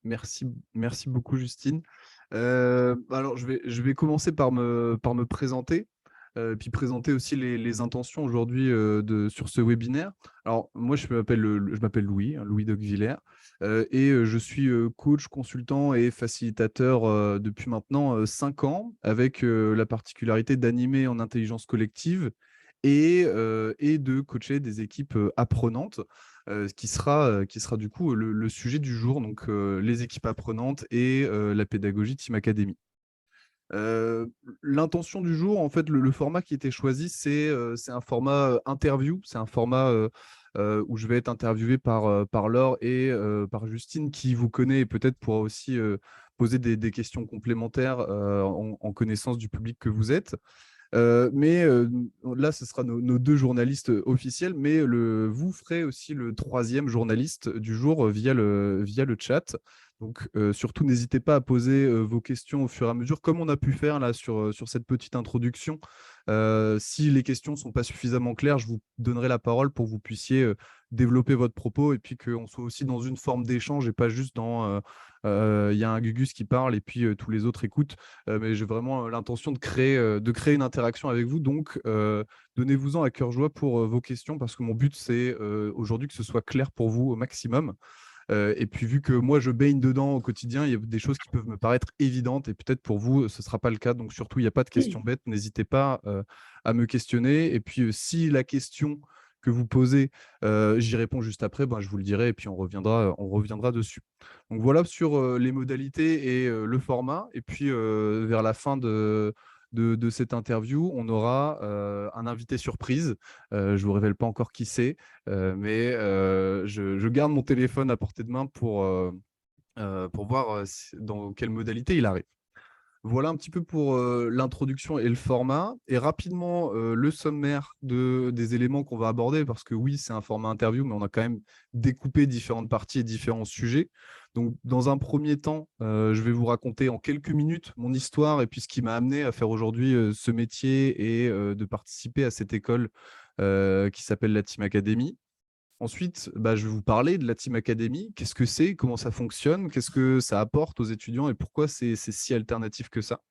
Merci beaucoup, Justine. Alors, je vais commencer par me présenter, puis présenter aussi les intentions aujourd'hui sur ce webinaire. Alors, moi, je m'appelle Louis, hein, Louis Docvillers, et je suis coach, consultant et facilitateur depuis maintenant 5 ans, avec la particularité d'animer en intelligence collective et de coacher des équipes apprenantes, qui sera du coup le sujet du jour, donc les équipes apprenantes et la pédagogie Team Academy. Euh, L'intention du jour, en fait, le format qui était choisi, c'est un format interview, c'est un format où je vais être interviewé par Laure et par Justine, qui vous connaît et peut-être pourra aussi poser des questions complémentaires en connaissance du public que vous êtes. Mais là, ce sera nos deux journalistes officiels, mais vous ferez aussi le troisième journaliste du jour via le chat. Donc, surtout, n'hésitez pas à poser vos questions au fur et à mesure, comme on a pu faire là sur cette petite introduction. Si les questions ne sont pas suffisamment claires, je vous donnerai la parole pour que vous puissiez développer votre propos et puis qu'on soit aussi dans une forme d'échange et pas juste dans il y a un Gugus qui parle et puis tous les autres écoutent. Mais j'ai vraiment l'intention de créer une interaction avec vous. Donc, donnez-vous-en à cœur joie pour vos questions parce que mon but, c'est aujourd'hui que ce soit clair pour vous au maximum. Et puis, vu que moi, je baigne dedans au quotidien, il y a des choses qui peuvent me paraître évidentes et peut-être pour vous, ce ne sera pas le cas. Donc, surtout, il n'y a pas de questions bêtes. N'hésitez pas à me questionner. Et puis, si la question que vous posez, j'y réponds juste après, ben, je vous le dirai et puis on reviendra dessus. Donc, voilà sur les modalités et le format. Et puis, vers la fin de cette interview, on aura un invité surprise. Je ne vous révèle pas encore qui c'est. Mais je garde mon téléphone à portée de main pour voir dans quelle modalité il arrive. Voilà un petit peu pour l'introduction et le format. Et rapidement, le sommaire des éléments qu'on va aborder, parce que oui, c'est un format interview, mais on a quand même découpé différentes parties et différents sujets. Donc, dans un premier temps, je vais vous raconter en quelques minutes mon histoire et puis ce qui m'a amené à faire aujourd'hui ce métier et de participer à cette école qui s'appelle la Team Academy. Ensuite, bah, je vais vous parler de la Team Academy. Qu'est-ce que c'est? Comment ça fonctionne? Qu'est-ce que ça apporte aux étudiants et pourquoi c'est si alternatif que ça?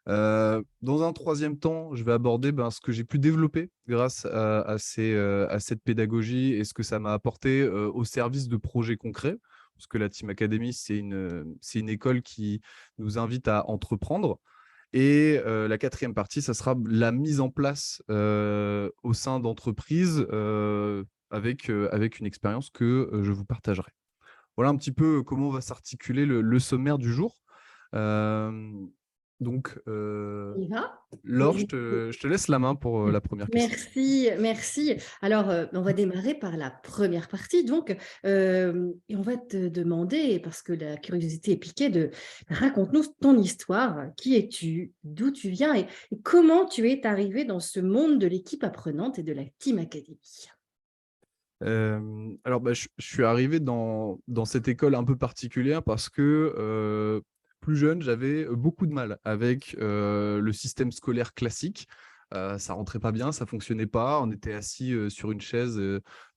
Dans un troisième temps, je vais aborder ce que j'ai pu développer grâce à cette pédagogie et ce que ça m'a apporté au service de projets concrets. Parce que la Team Academy, c'est une école qui nous invite à entreprendre. Et la quatrième partie, ça sera la mise en place au sein d'entreprises avec une expérience que je vous partagerai. Voilà un petit peu comment va s'articuler le sommaire du jour. Euh, donc, On y va? Laure, je te laisse la main pour la première question. Merci, merci. Alors, on va démarrer par la première partie, donc, et on va te demander, parce que la curiosité est piquée, raconte-nous ton histoire. Qui es-tu? D'où tu viens? Et comment tu es arrivé dans ce monde de l'équipe apprenante et de la Team Academy? Alors, je suis arrivé dans cette école un peu particulière parce que plus jeune, j'avais beaucoup de mal avec le système scolaire classique. Ça rentrait pas bien, ça fonctionnait pas. On était assis sur une chaise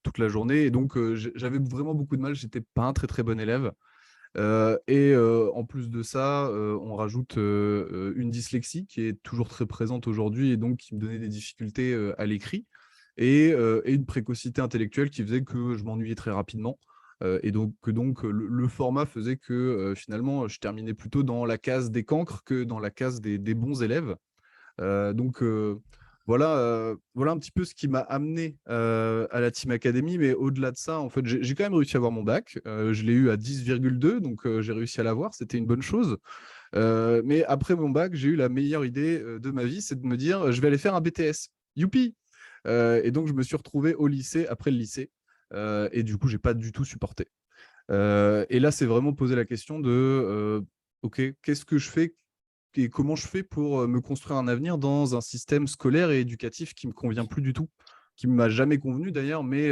toute la journée et donc j'avais vraiment beaucoup de mal. J'étais pas un très très bon élève. Et en plus de ça, on rajoute une dyslexie qui est toujours très présente aujourd'hui et donc qui me donnait des difficultés à l'écrit et une précocité intellectuelle qui faisait que je m'ennuyais très rapidement. Et donc le format faisait que finalement, je terminais plutôt dans la case des cancres que dans la case des bons élèves. Donc voilà un petit peu ce qui m'a amené à la Team Academy. Mais au-delà de ça, en fait, j'ai quand même réussi à avoir mon bac. Je l'ai eu à 10,2, donc j'ai réussi à l'avoir. C'était une bonne chose. Mais après mon bac, j'ai eu la meilleure idée de ma vie, c'est de me dire, je vais aller faire un BTS. Youpi! Et donc, je me suis retrouvé au lycée après le lycée. Et du coup, j'ai pas du tout supporté. Et là, c'est vraiment poser la question de, OK, qu'est-ce que je fais et comment je fais pour me construire un avenir dans un système scolaire et éducatif qui me convient plus du tout, qui ne m'a jamais convenu d'ailleurs, mais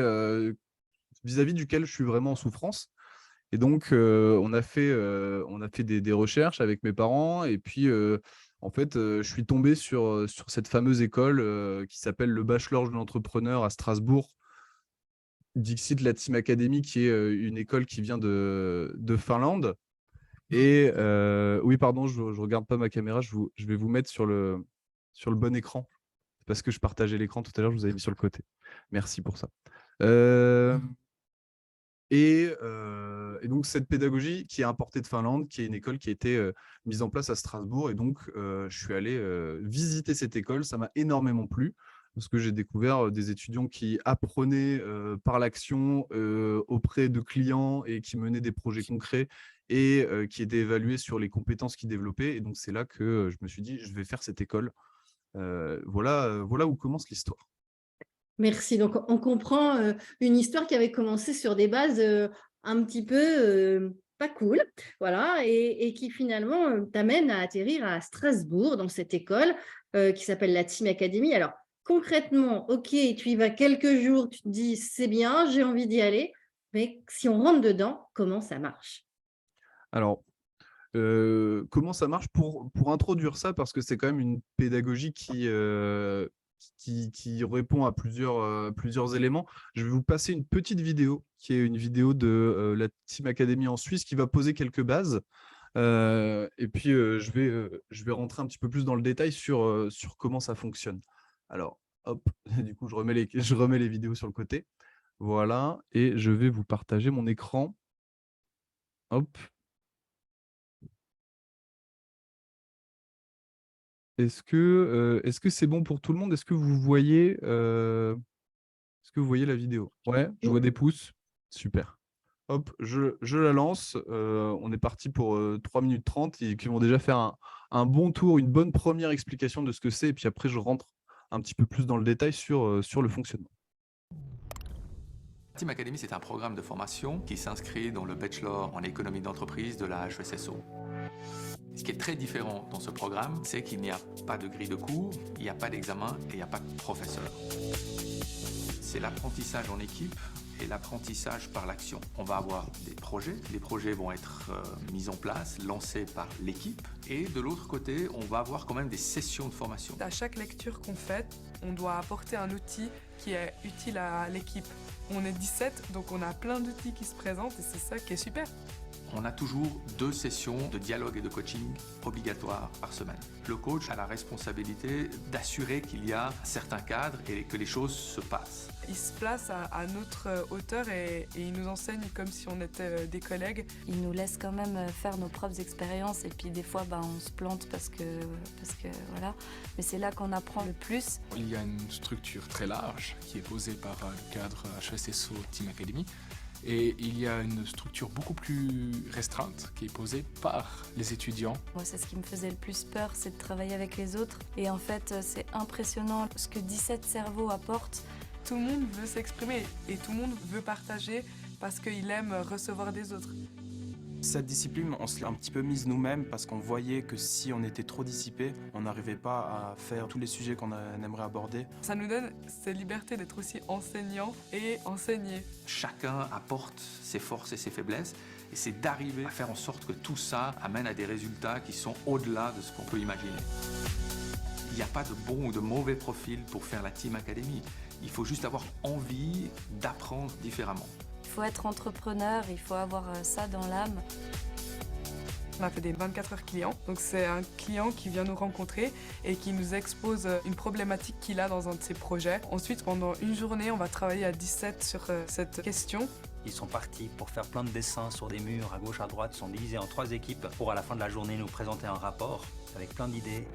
vis-à-vis duquel je suis vraiment en souffrance. Et donc, on a fait des recherches avec mes parents. Et puis, en fait, je suis tombé sur cette fameuse école qui s'appelle le Bachelor de l'entrepreneur à Strasbourg, Dixit, la Team Academy, qui est une école qui vient de Finlande. Et oui, pardon, je ne regarde pas ma caméra, je vais vous mettre sur le bon écran. Parce que je partageais l'écran tout à l'heure, je vous avais mis sur le côté. Merci pour ça. Et donc, cette pédagogie qui est importée de Finlande, qui est une école qui a été mise en place à Strasbourg. Et donc, je suis allé visiter cette école. Ça m'a énormément plu parce que j'ai découvert des étudiants qui apprenaient par l'action auprès de clients et qui menaient des projets concrets et qui étaient évalués sur les compétences qu'ils développaient. Et donc, c'est là que je me suis dit, je vais faire cette école. Voilà où commence l'histoire. Merci. Donc, on comprend une histoire qui avait commencé sur des bases un petit peu pas cool, voilà, et qui finalement t'amène à atterrir à Strasbourg, dans cette école qui s'appelle la Team Academy. Alors, concrètement, ok, tu y vas quelques jours, tu te dis, c'est bien, j'ai envie d'y aller, mais si on rentre dedans, comment ça marche? Alors, comment ça marche pour introduire ça, parce que c'est quand même une pédagogie qui répond à plusieurs éléments. Je vais vous passer une petite vidéo, qui est une vidéo de la Team Academy en Suisse, qui va poser quelques bases. Et puis, je vais rentrer un petit peu plus dans le détail sur comment ça fonctionne. Alors, hop, du coup, je remets les vidéos sur le côté. Voilà, et je vais vous partager mon écran. Hop. Est-ce que c'est bon pour tout le monde? Est-ce que vous voyez la vidéo? Ouais, je vois des pouces. Super. Hop, je la lance. On est parti pour 3 minutes 30 et qui vont déjà faire un bon tour, une bonne première explication de ce que c'est. Et puis après, je rentre un petit peu plus dans le détail sur le fonctionnement. Team Academy, c'est un programme de formation qui s'inscrit dans le Bachelor en économie d'entreprise de la HESSO. Ce qui est très différent dans ce programme, c'est qu'il n'y a pas de grille de cours, il n'y a pas d'examen et il n'y a pas de professeur. C'est l'apprentissage en équipe et l'apprentissage par l'action. On va avoir des projets, les projets vont être mis en place, lancés par l'équipe, et de l'autre côté, on va avoir quand même des sessions de formation. À chaque lecture qu'on fait, on doit apporter un outil qui est utile à l'équipe. On est 17, donc on a plein d'outils qui se présentent et c'est ça qui est super. On a toujours 2 sessions de dialogue et de coaching obligatoires par semaine. Le coach a la responsabilité d'assurer qu'il y a certains cadres et que les choses se passent. Il se place à notre hauteur et il nous enseigne comme si on était des collègues. Il nous laisse quand même faire nos propres expériences et puis des fois on se plante parce que voilà. Mais c'est là qu'on apprend le plus. Il y a une structure très large qui est posée par le cadre HESSO Team Academy. Et il y a une structure beaucoup plus restreinte qui est posée par les étudiants. Moi, c'est ce qui me faisait le plus peur, c'est de travailler avec les autres. Et en fait, c'est impressionnant ce que 17 cerveaux apportent. Tout le monde veut s'exprimer et tout le monde veut partager parce qu'il aime recevoir des autres. Cette discipline, on se l'a un petit peu mise nous-mêmes parce qu'on voyait que si on était trop dissipé, on n'arrivait pas à faire tous les sujets qu'on aimerait aborder. Ça nous donne cette liberté d'être aussi enseignant et enseigné. Chacun apporte ses forces et ses faiblesses et c'est d'arriver à faire en sorte que tout ça amène à des résultats qui sont au-delà de ce qu'on peut imaginer. Il n'y a pas de bon ou de mauvais profil pour faire la Team Academy. Il faut juste avoir envie d'apprendre différemment. Il faut être entrepreneur, il faut avoir ça dans l'âme. On a fait des 24 heures clients, donc c'est un client qui vient nous rencontrer et qui nous expose une problématique qu'il a dans un de ses projets. Ensuite, pendant une journée, on va travailler à 17 sur cette question. Ils sont partis pour faire plein de dessins sur des murs à gauche, à droite. Ils sont divisés en 3 équipes pour à la fin de la journée nous présenter un rapport avec plein d'idées.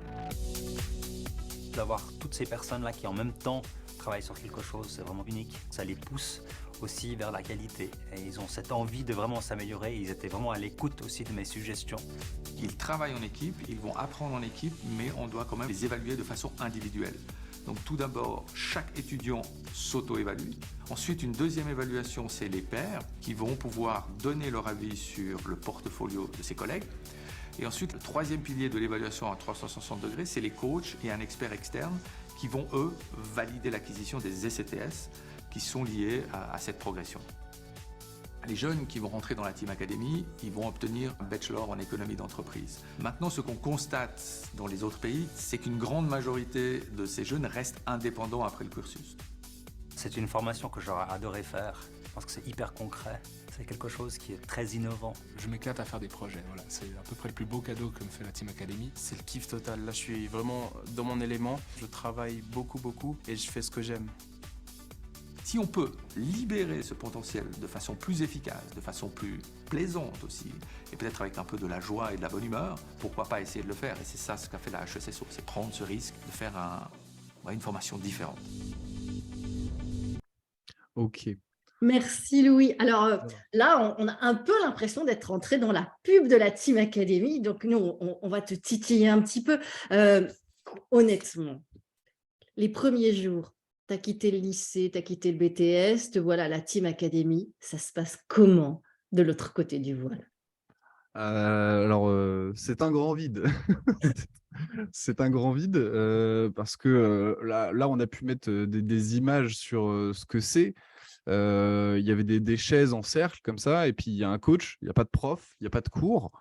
D'avoir toutes ces personnes-là qui en même temps travaillent sur quelque chose, c'est vraiment unique. Ça les pousse aussi vers la qualité et ils ont cette envie de vraiment s'améliorer. Ils étaient vraiment à l'écoute aussi de mes suggestions. Ils travaillent en équipe, ils vont apprendre en équipe, mais on doit quand même les évaluer de façon individuelle. Donc tout d'abord, chaque étudiant s'auto-évalue. Ensuite, une deuxième évaluation, c'est les pairs qui vont pouvoir donner leur avis sur le portfolio de ses collègues. Et ensuite, le troisième pilier de l'évaluation à 360 degrés, c'est les coachs et un expert externe qui vont, eux, valider l'acquisition des ECTS qui sont liés à cette progression. Les jeunes qui vont rentrer dans la Team Academy, ils vont obtenir un bachelor en économie d'entreprise. Maintenant, ce qu'on constate dans les autres pays, c'est qu'une grande majorité de ces jeunes restent indépendants après le cursus. C'est une formation que j'aurais adoré faire. Je pense que c'est hyper concret. C'est quelque chose qui est très innovant. Je m'éclate à faire des projets, voilà. C'est à peu près le plus beau cadeau que me fait la Team Academy. C'est le kiff total. Là, je suis vraiment dans mon élément. Je travaille beaucoup et je fais ce que j'aime. Si on peut libérer ce potentiel de façon plus efficace, de façon plus plaisante aussi, et peut-être avec un peu de la joie et de la bonne humeur, pourquoi pas essayer de le faire? Et c'est ça ce qu'a fait la HESSO, c'est prendre ce risque de faire une formation différente. Ok. Merci Louis. Alors Voilà. là, on a un peu l'impression d'être rentré dans la pub de la Team Academy. Donc nous, on va te titiller un petit peu. Honnêtement, les premiers jours, tu as quitté le lycée, tu as quitté le BTS, te voilà à la Team Academy. Ça se passe comment de l'autre côté du voile? Alors, c'est un grand vide. C'est un grand vide parce que là, on a pu mettre des images sur ce que c'est. Il y avait des chaises en cercle comme ça, et puis il y a un coach, il n'y a pas de prof, il n'y a pas de cours.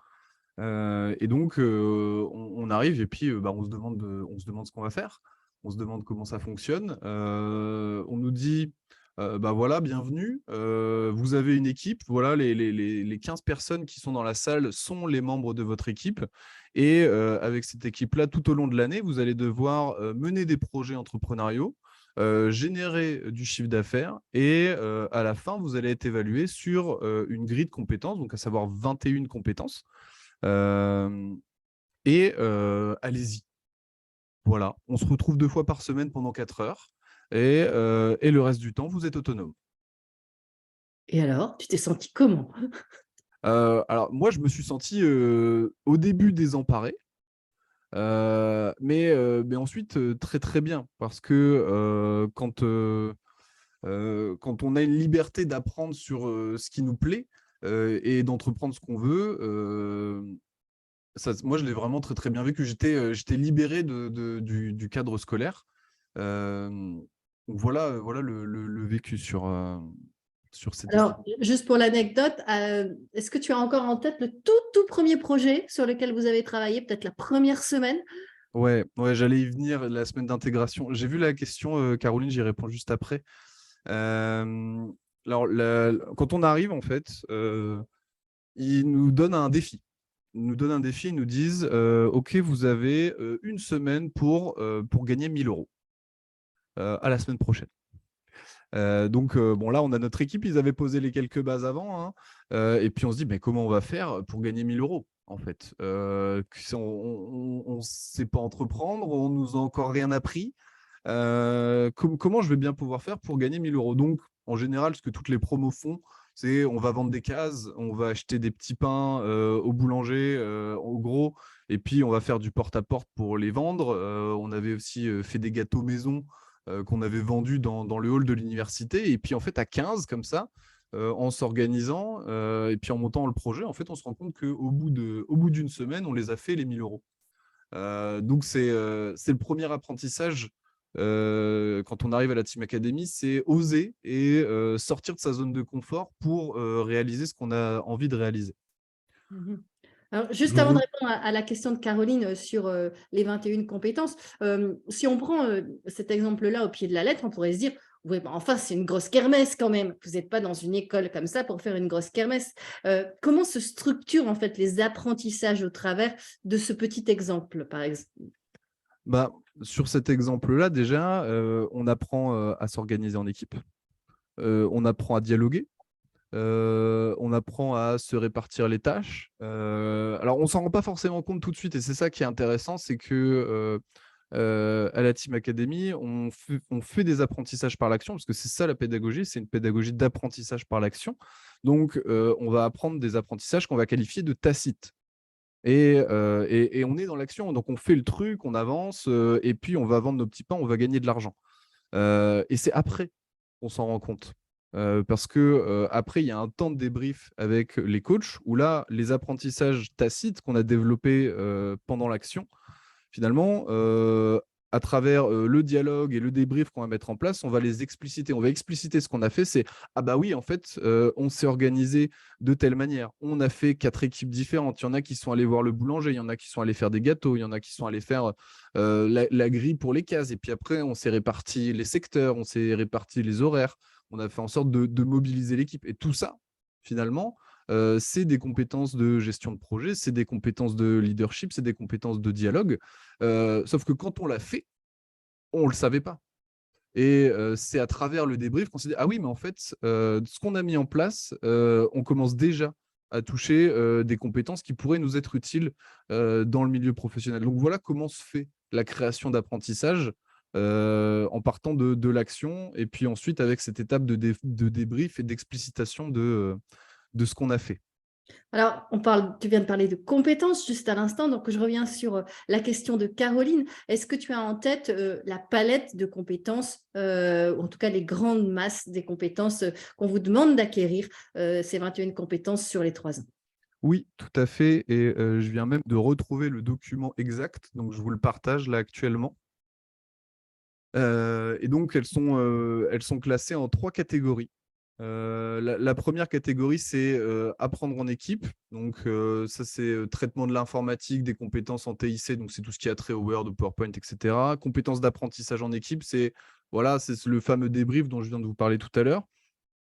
Et donc, on arrive et puis on se demande ce qu'on va faire. On se demande comment ça fonctionne. On nous dit, voilà, bienvenue, vous avez une équipe. Voilà, les 15 personnes qui sont dans la salle sont les membres de votre équipe. Et avec cette équipe-là, tout au long de l'année, vous allez devoir mener des projets entrepreneuriaux, générer du chiffre d'affaires et à la fin, vous allez être évalué sur une grille de compétences, donc à savoir 21 compétences. Allez-y. Voilà, on se retrouve 2 fois par semaine pendant 4 heures et le reste du temps, vous êtes autonome. Et alors, tu t'es senti comment? Alors, moi, je me suis senti au début désemparé, mais ensuite très très bien parce que quand on a une liberté d'apprendre sur ce qui nous plaît et d'entreprendre ce qu'on veut, moi, je l'ai vraiment très, très bien vécu. J'étais libéré du cadre scolaire. Donc voilà le vécu sur cette histoire. Alors, juste pour l'anecdote, est-ce que tu as encore en tête le tout premier projet sur lequel vous avez travaillé, peut-être la première semaine? Ouais, j'allais y venir la semaine d'intégration. J'ai vu la question, Caroline, j'y réponds juste après. Alors, quand on arrive, en fait, ils nous donnent un défi. Ils nous disent OK, vous avez une semaine pour gagner 1 000 € à la semaine prochaine. Donc, là, on a notre équipe, ils avaient posé les quelques bases avant, hein, et puis on se dit, mais comment on va faire pour gagner 1 000 € en fait? On ne sait pas entreprendre, on nous a encore rien appris. Comment je vais bien pouvoir faire pour gagner 1 000 €? Donc, en général, ce que toutes les promos font, c'est on va vendre des cases, on va acheter des petits pains au boulanger, au gros, et puis on va faire du porte-à-porte pour les vendre. On avait aussi fait des gâteaux maison qu'on avait vendus dans le hall de l'université. Et puis, en fait, à 15, comme ça, en s'organisant et puis en montant le projet, en fait, on se rend compte qu'au bout d'une semaine, on les a fait, les 1 000 €. Donc, c'est le premier apprentissage quand on arrive à la Team Academy, c'est oser et sortir de sa zone de confort pour réaliser ce qu'on a envie de réaliser. Alors, juste avant de répondre à la question de Caroline sur les 21 compétences, si on prend cet exemple-là au pied de la lettre, on pourrait se dire, ouais, enfin, c'est une grosse kermesse quand même. Vous n'êtes pas dans une école comme ça pour faire une grosse kermesse. Comment se structurent en fait les apprentissages au travers de ce petit exemple, par exemple? Sur cet exemple-là, déjà, on apprend à s'organiser en équipe, on apprend à dialoguer, on apprend à se répartir les tâches. Alors, on ne s'en rend pas forcément compte tout de suite, et c'est ça qui est intéressant, c'est que à la Team Academy, on fait des apprentissages par l'action, parce que c'est ça la pédagogie, c'est une pédagogie d'apprentissage par l'action. Donc, on va apprendre des apprentissages qu'on va qualifier de tacites. Et on est dans l'action, donc on fait le truc, on avance, et puis on va vendre nos petits pains, on va gagner de l'argent. Et c'est après qu'on s'en rend compte. Parce que après, il y a un temps de débrief avec les coachs, où là, les apprentissages tacites qu'on a développés pendant l'action, finalement, à travers le dialogue et le débrief qu'on va mettre en place, on va les expliciter. On va expliciter ce qu'on a fait, c'est « Ah bah oui, en fait, on s'est organisé de telle manière. On a fait 4 équipes différentes. Il y en a qui sont allés voir le boulanger, il y en a qui sont allés faire des gâteaux, il y en a qui sont allés faire la grille pour les cases. Et puis après, on s'est réparti les secteurs, on s'est réparti les horaires. On a fait en sorte de mobiliser l'équipe. Et tout ça, finalement, c'est des compétences de gestion de projet, c'est des compétences de leadership, c'est des compétences de dialogue. Sauf que quand on l'a fait, on ne le savait pas. Et c'est à travers le débrief qu'on s'est dit « Ah oui, mais en fait, ce qu'on a mis en place, on commence déjà à toucher des compétences qui pourraient nous être utiles dans le milieu professionnel. » Donc voilà comment se fait la création d'apprentissage en partant de l'action et puis ensuite avec cette étape de débrief et d'explicitation de ce qu'on a fait. Alors, tu viens de parler de compétences juste à l'instant, donc je reviens sur la question de Caroline. Est-ce que tu as en tête la palette de compétences, ou en tout cas les grandes masses des compétences qu'on vous demande d'acquérir, ces 21 compétences sur les 3 ans? Oui, tout à fait. Et je viens même de retrouver le document exact, donc je vous le partage là actuellement. Et donc, elles sont classées en 3 catégories. La première catégorie, c'est apprendre en équipe. Donc, ça, c'est traitement de l'informatique, des compétences en TIC. Donc, c'est tout ce qui a trait au Word, au PowerPoint, etc. Compétences d'apprentissage en équipe, c'est le fameux débrief dont je viens de vous parler tout à l'heure.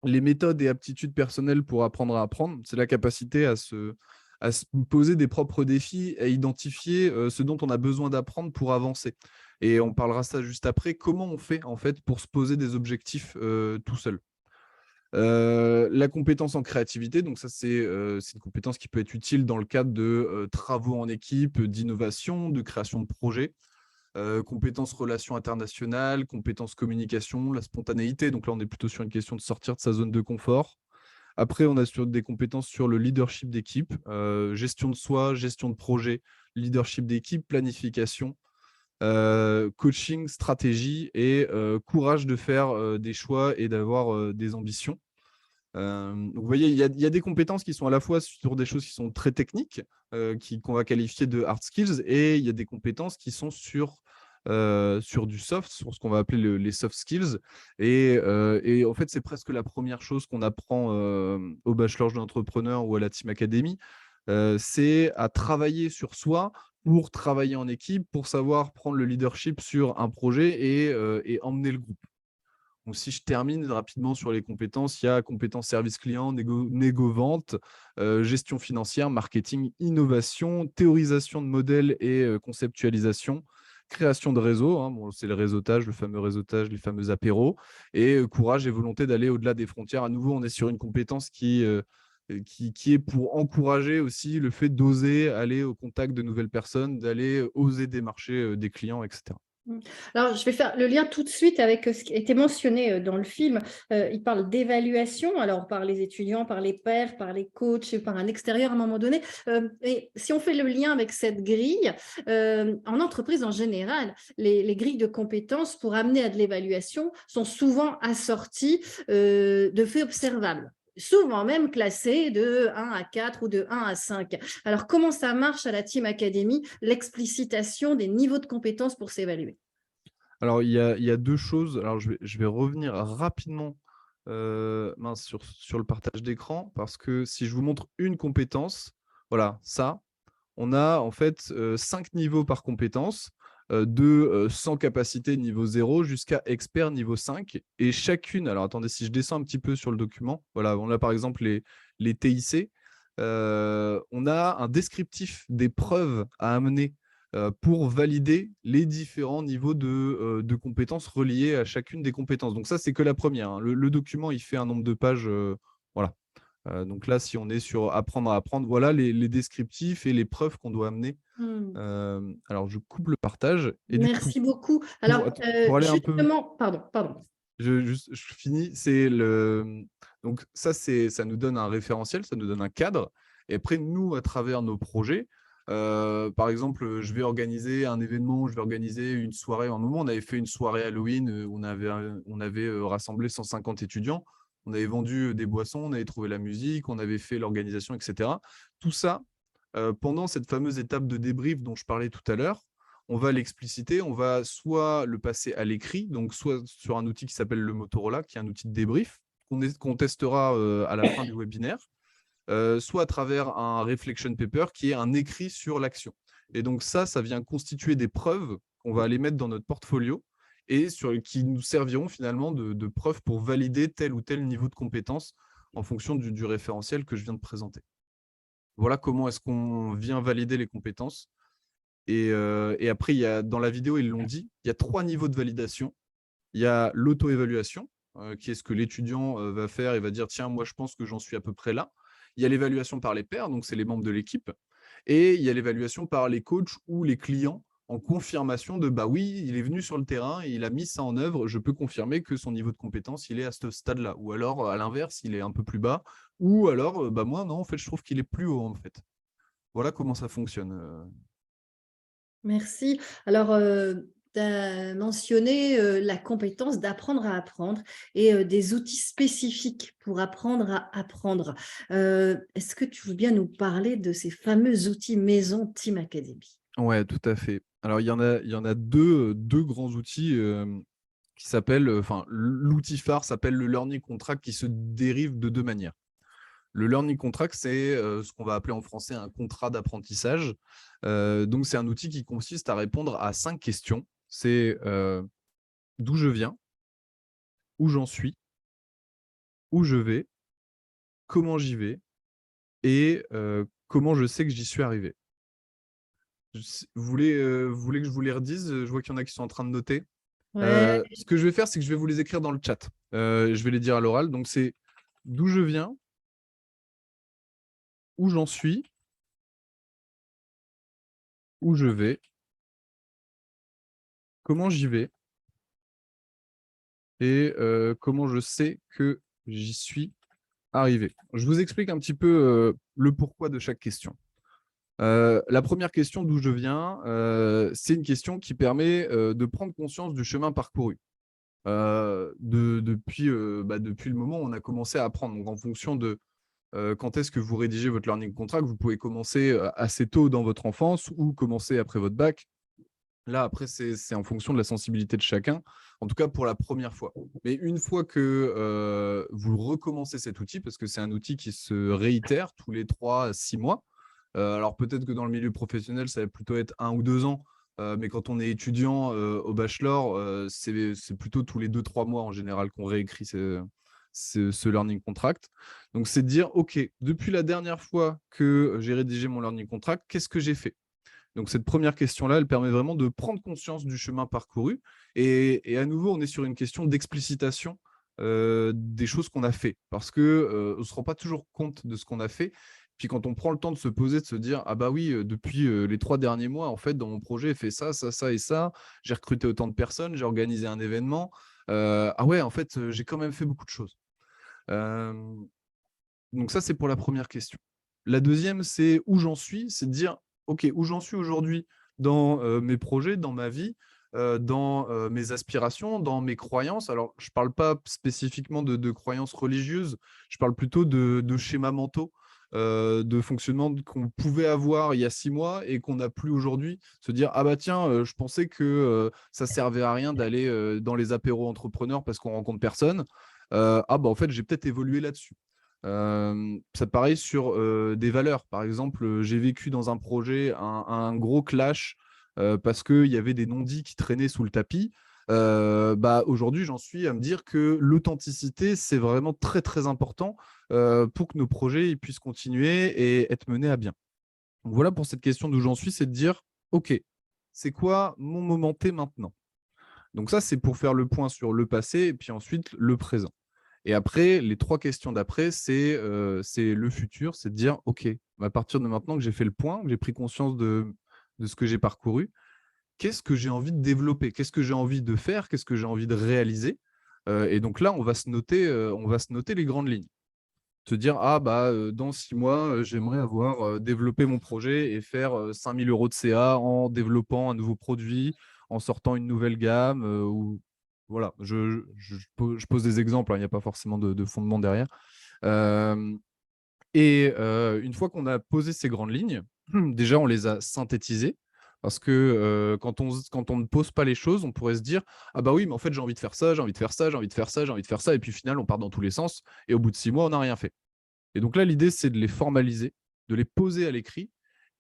Les méthodes et aptitudes personnelles pour apprendre à apprendre, c'est la capacité à se poser des propres défis, à identifier ce dont on a besoin d'apprendre pour avancer. Et on parlera ça juste après. Comment on fait en fait pour se poser des objectifs tout seul? La compétence en créativité, donc ça c'est une compétence qui peut être utile dans le cadre de travaux en équipe, d'innovation, de création de projets. Compétences relations internationales, compétences communication, la spontanéité. Donc là, on est plutôt sur une question de sortir de sa zone de confort. Après, on a sur des compétences sur le leadership d'équipe, gestion de soi, gestion de projet, leadership d'équipe, planification, coaching, stratégie et courage de faire des choix et d'avoir des ambitions. Donc vous voyez, il y a des compétences qui sont à la fois sur des choses qui sont très techniques, qu'on va qualifier de hard skills, et il y a des compétences qui sont sur du soft, sur ce qu'on va appeler les soft skills. Et en fait, c'est presque la première chose qu'on apprend au bachelor d'entrepreneur ou à la Team Academy. C'est à travailler sur soi pour travailler en équipe, pour savoir prendre le leadership sur un projet et emmener le groupe. Donc, si je termine rapidement sur les compétences, il y a compétences service client, négo-vente, gestion financière, marketing, innovation, théorisation de modèles et conceptualisation, création de réseau, hein, bon, c'est le réseautage, le fameux réseautage, les fameux apéros, et courage et volonté d'aller au-delà des frontières. À nouveau, on est sur une compétence qui est pour encourager aussi le fait d'oser aller au contact de nouvelles personnes, d'aller oser démarcher des clients, etc. Alors, je vais faire le lien tout de suite avec ce qui a été mentionné dans le film. Il parle d'évaluation, alors par les étudiants, par les pairs, par les coachs, par un extérieur à un moment donné. Et si on fait le lien avec cette grille, en entreprise en général, les grilles de compétences pour amener à de l'évaluation sont souvent assorties de faits observables, souvent même classés de 1 à 4 ou de 1 à 5. Alors, comment ça marche à la Team Academy, l'explicitation des niveaux de compétences pour s'évaluer? Alors, il y a 2 choses. Alors, je vais revenir rapidement sur le partage d'écran, parce que si je vous montre une compétence, voilà, ça, on a en fait 5 niveaux par compétence, de sans capacité niveau 0 jusqu'à expert niveau 5. Et chacune, alors attendez, si je descends un petit peu sur le document, voilà, on a par exemple les TIC, on a un descriptif des preuves à amener pour valider les différents niveaux de compétences reliés à chacune des compétences. Donc ça, c'est que la première, hein. Le document, il fait un nombre de pages, voilà. Donc là, si on est sur apprendre à apprendre, voilà les descriptifs et les preuves qu'on doit amener. Alors, je coupe le partage. Et du coup, Merci beaucoup. Alors, pour aller un peu, justement, pardon. je finis. Donc ça nous donne un référentiel, ça nous donne un cadre. Et après, nous, à travers nos projets, par exemple, je vais organiser un événement, je vais organiser une soirée. À un moment, on avait fait une soirée Halloween où on avait rassemblé 150 étudiants. On avait vendu des boissons, on avait trouvé la musique, on avait fait l'organisation, etc. Tout ça, pendant cette fameuse étape de débrief dont je parlais tout à l'heure, on va l'expliciter, on va soit le passer à l'écrit, donc soit sur un outil qui s'appelle le Motorola, qui est un outil de débrief, qu'on testera à la fin du webinaire, soit à travers un reflection paper qui est un écrit sur l'action. Et donc ça vient constituer des preuves qu'on va aller mettre dans notre portfolio et qui nous serviront finalement de preuves pour valider tel ou tel niveau de compétence en fonction du référentiel que je viens de présenter. Voilà comment est-ce qu'on vient valider les compétences. Et après, dans la vidéo, ils l'ont dit, il y a 3 niveaux de validation. Il y a l'auto-évaluation, qui est ce que l'étudiant va faire et va dire « Tiens, moi, je pense que j'en suis à peu près là ». Il y a l'évaluation par les pairs, donc c'est les membres de l'équipe. Et il y a l'évaluation par les coachs ou les clients en confirmation de « Bah oui, il est venu sur le terrain, et il a mis ça en œuvre, je peux confirmer que son niveau de compétence, il est à ce stade-là. » Ou alors, à l'inverse, il est un peu plus bas. Ou alors, bah moi, non, en fait, je trouve qu'il est plus haut, en fait. Voilà comment ça fonctionne. Merci. Alors, tu as mentionné la compétence d'apprendre à apprendre et des outils spécifiques pour apprendre à apprendre. Est-ce que tu veux bien nous parler de ces fameux outils maison Team Academy? Ouais, tout à fait. Alors, il y en a deux grands outils qui s'appellent, l'outil phare s'appelle le Learning Contract qui se dérive de 2 manières. Le Learning Contract, c'est ce qu'on va appeler en français un contrat d'apprentissage. Donc, c'est un outil qui consiste à répondre à 5 questions. C'est d'où je viens, où j'en suis, où je vais, comment j'y vais et comment je sais que j'y suis arrivé. Vous voulez que je vous les redise? Je vois qu'il y en a qui sont en train de noter. Ouais. Ce que je vais faire, c'est que je vais vous les écrire dans le chat. Je vais les dire à l'oral. Donc, c'est d'où je viens, où j'en suis, où je vais, comment j'y vais et comment je sais que j'y suis arrivé. Je vous explique un petit peu le pourquoi de chaque question. La première question, d'où je viens, c'est une question qui permet de prendre conscience du chemin parcouru. Depuis le moment où on a commencé à apprendre. Donc, en fonction de quand est-ce que vous rédigez votre learning contract, vous pouvez commencer assez tôt dans votre enfance ou commencer après votre bac. Là, après, c'est en fonction de la sensibilité de chacun, en tout cas pour la première fois. Mais une fois que vous recommencez cet outil, parce que c'est un outil qui se réitère tous les 3 à 6 mois, alors peut-être que dans le milieu professionnel, ça va plutôt être 1 ou 2 ans, mais quand on est étudiant au bachelor, c'est plutôt tous les 2-3 mois en général qu'on réécrit ce learning contract. Donc, c'est de dire, OK, depuis la dernière fois que j'ai rédigé mon learning contract, qu'est-ce que j'ai fait? Donc, cette première question-là, elle permet vraiment de prendre conscience du chemin parcouru. Et à nouveau, on est sur une question d'explicitation des choses qu'on a fait. Parce qu'on ne se rend pas toujours compte de ce qu'on a fait. Puis quand on prend le temps de se poser, de se dire « Ah bah oui, depuis les 3 derniers mois, en fait, dans mon projet, j'ai fait ça, ça, ça et ça. J'ai recruté autant de personnes, j'ai organisé un événement. Ah ouais, en fait, j'ai quand même fait beaucoup de choses. » Donc ça, c'est pour la première question. La deuxième, c'est où j'en suis, c'est de dire OK, où j'en suis aujourd'hui dans mes projets, dans ma vie, dans mes aspirations, dans mes croyances. Alors, je ne parle pas spécifiquement de croyances religieuses, je parle plutôt de schémas mentaux, de fonctionnement qu'on pouvait avoir il y a 6 mois et qu'on n'a plus aujourd'hui. Se dire, ah bah tiens, je pensais que ça ne servait à rien d'aller dans les apéros entrepreneurs parce qu'on rencontre personne. Ah bah en fait, j'ai peut-être évolué là-dessus. Ça pareil sur des valeurs. Par exemple, j'ai vécu dans un projet un gros clash parce qu'il y avait des non-dits qui traînaient sous le tapis. Aujourd'hui, j'en suis à me dire que l'authenticité, c'est vraiment très, très important pour que nos projets ils puissent continuer et être menés à bien. Donc voilà pour cette question d'où j'en suis, c'est de dire, OK, c'est quoi mon moment T maintenant? Donc ça, c'est pour faire le point sur le passé et puis ensuite le présent. Et après, les 3 questions d'après, c'est le futur, c'est de dire, OK, à partir de maintenant que j'ai fait le point, que j'ai pris conscience de ce que j'ai parcouru, qu'est-ce que j'ai envie de développer? Qu'est-ce que j'ai envie de faire? Qu'est-ce que j'ai envie de réaliser? Et donc là, on va se noter les grandes lignes. Se dire, ah bah, dans 6 mois, j'aimerais avoir développé mon projet et faire 5 000 € de CA en développant un nouveau produit, en sortant une nouvelle gamme, ou voilà, je pose des exemples, hein, il n'y a pas forcément de fondement derrière. Une fois qu'on a posé ces grandes lignes, déjà, on les a synthétisées. Parce que quand on ne pose pas les choses, on pourrait se dire « Ah bah oui, mais en fait, j'ai envie de faire ça, j'ai envie de faire ça, j'ai envie de faire ça, j'ai envie de faire ça. » Et puis au final, on part dans tous les sens. Et au bout de 6 mois, on n'a rien fait. Et donc là, l'idée, c'est de les formaliser, de les poser à l'écrit.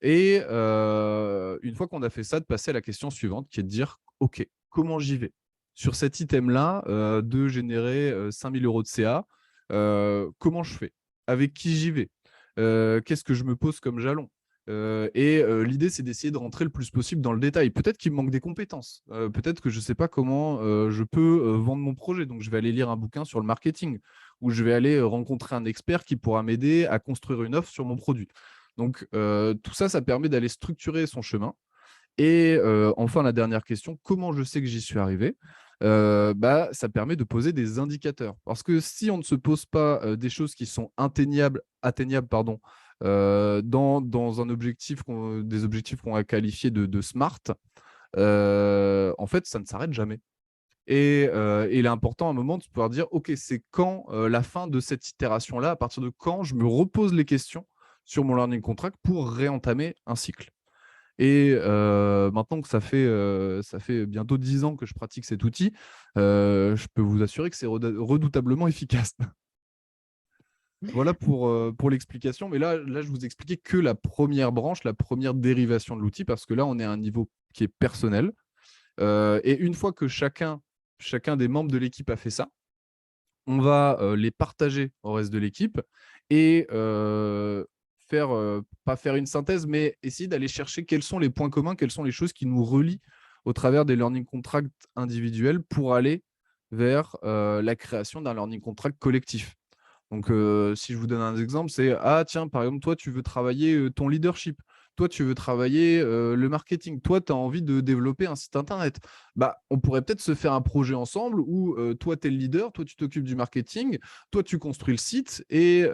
Et une fois qu'on a fait ça, de passer à la question suivante, qui est de dire « Ok, comment j'y vais ?» Sur cet item-là, de générer 5 000 € de CA, comment je fais? Avec qui j'y vais? Qu'est-ce que je me pose comme jalon? L'idée, c'est d'essayer de rentrer le plus possible dans le détail. Peut-être qu'il me manque des compétences. Peut-être que je ne sais pas comment je peux vendre mon projet. Donc, je vais aller lire un bouquin sur le marketing ou je vais aller rencontrer un expert qui pourra m'aider à construire une offre sur mon produit. Donc, tout ça, ça permet d'aller structurer son chemin. Et enfin, la dernière question, comment je sais que j'y suis arrivé? Ça permet de poser des indicateurs. Parce que si on ne se pose pas des choses qui sont atteignables pardon, dans un objectif des objectifs qu'on va qualifier de SMART, en fait, ça ne s'arrête jamais. Et il est important à un moment de pouvoir dire, OK, c'est quand la fin de cette itération-là, à partir de quand je me repose les questions sur mon learning contract pour réentamer un cycle. Et maintenant que ça fait bientôt 10 ans que je pratique cet outil, je peux vous assurer que c'est redoutablement efficace. Voilà pour l'explication. Mais là, je vous expliquais que la première branche, la première dérivation de l'outil, parce que là, on est à un niveau qui est personnel. Et une fois que chacun des membres de l'équipe a fait ça, on va les partager au reste de l'équipe et pas faire une synthèse, mais essayer d'aller chercher quels sont les points communs, quelles sont les choses qui nous relient au travers des learning contracts individuels pour aller vers la création d'un learning contract collectif. Donc, si je vous donne un exemple, c'est « Ah tiens, par exemple, toi, tu veux travailler ton leadership. Toi, tu veux travailler le marketing. Toi, tu as envie de développer un site internet. » On pourrait peut-être se faire un projet ensemble où toi, tu es le leader, toi, tu t'occupes du marketing, toi, tu construis le site et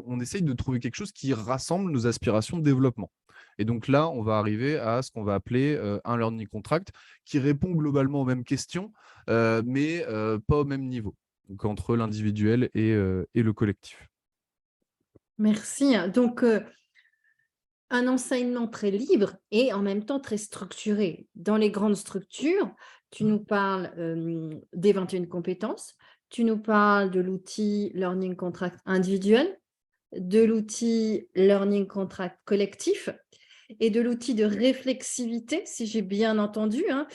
on essaye de trouver quelque chose qui rassemble nos aspirations de développement. Et donc là, on va arriver à ce qu'on va appeler un learning contract qui répond globalement aux mêmes questions, mais pas au même niveau. Donc, entre l'individuel et le collectif. Merci. Donc, un enseignement très libre et en même temps très structuré. Dans les grandes structures, tu nous parles des 21 compétences, tu nous parles de l'outil Learning Contract individuel, de l'outil Learning Contract collectif et de l'outil de réflexivité, si j'ai bien entendu, hein,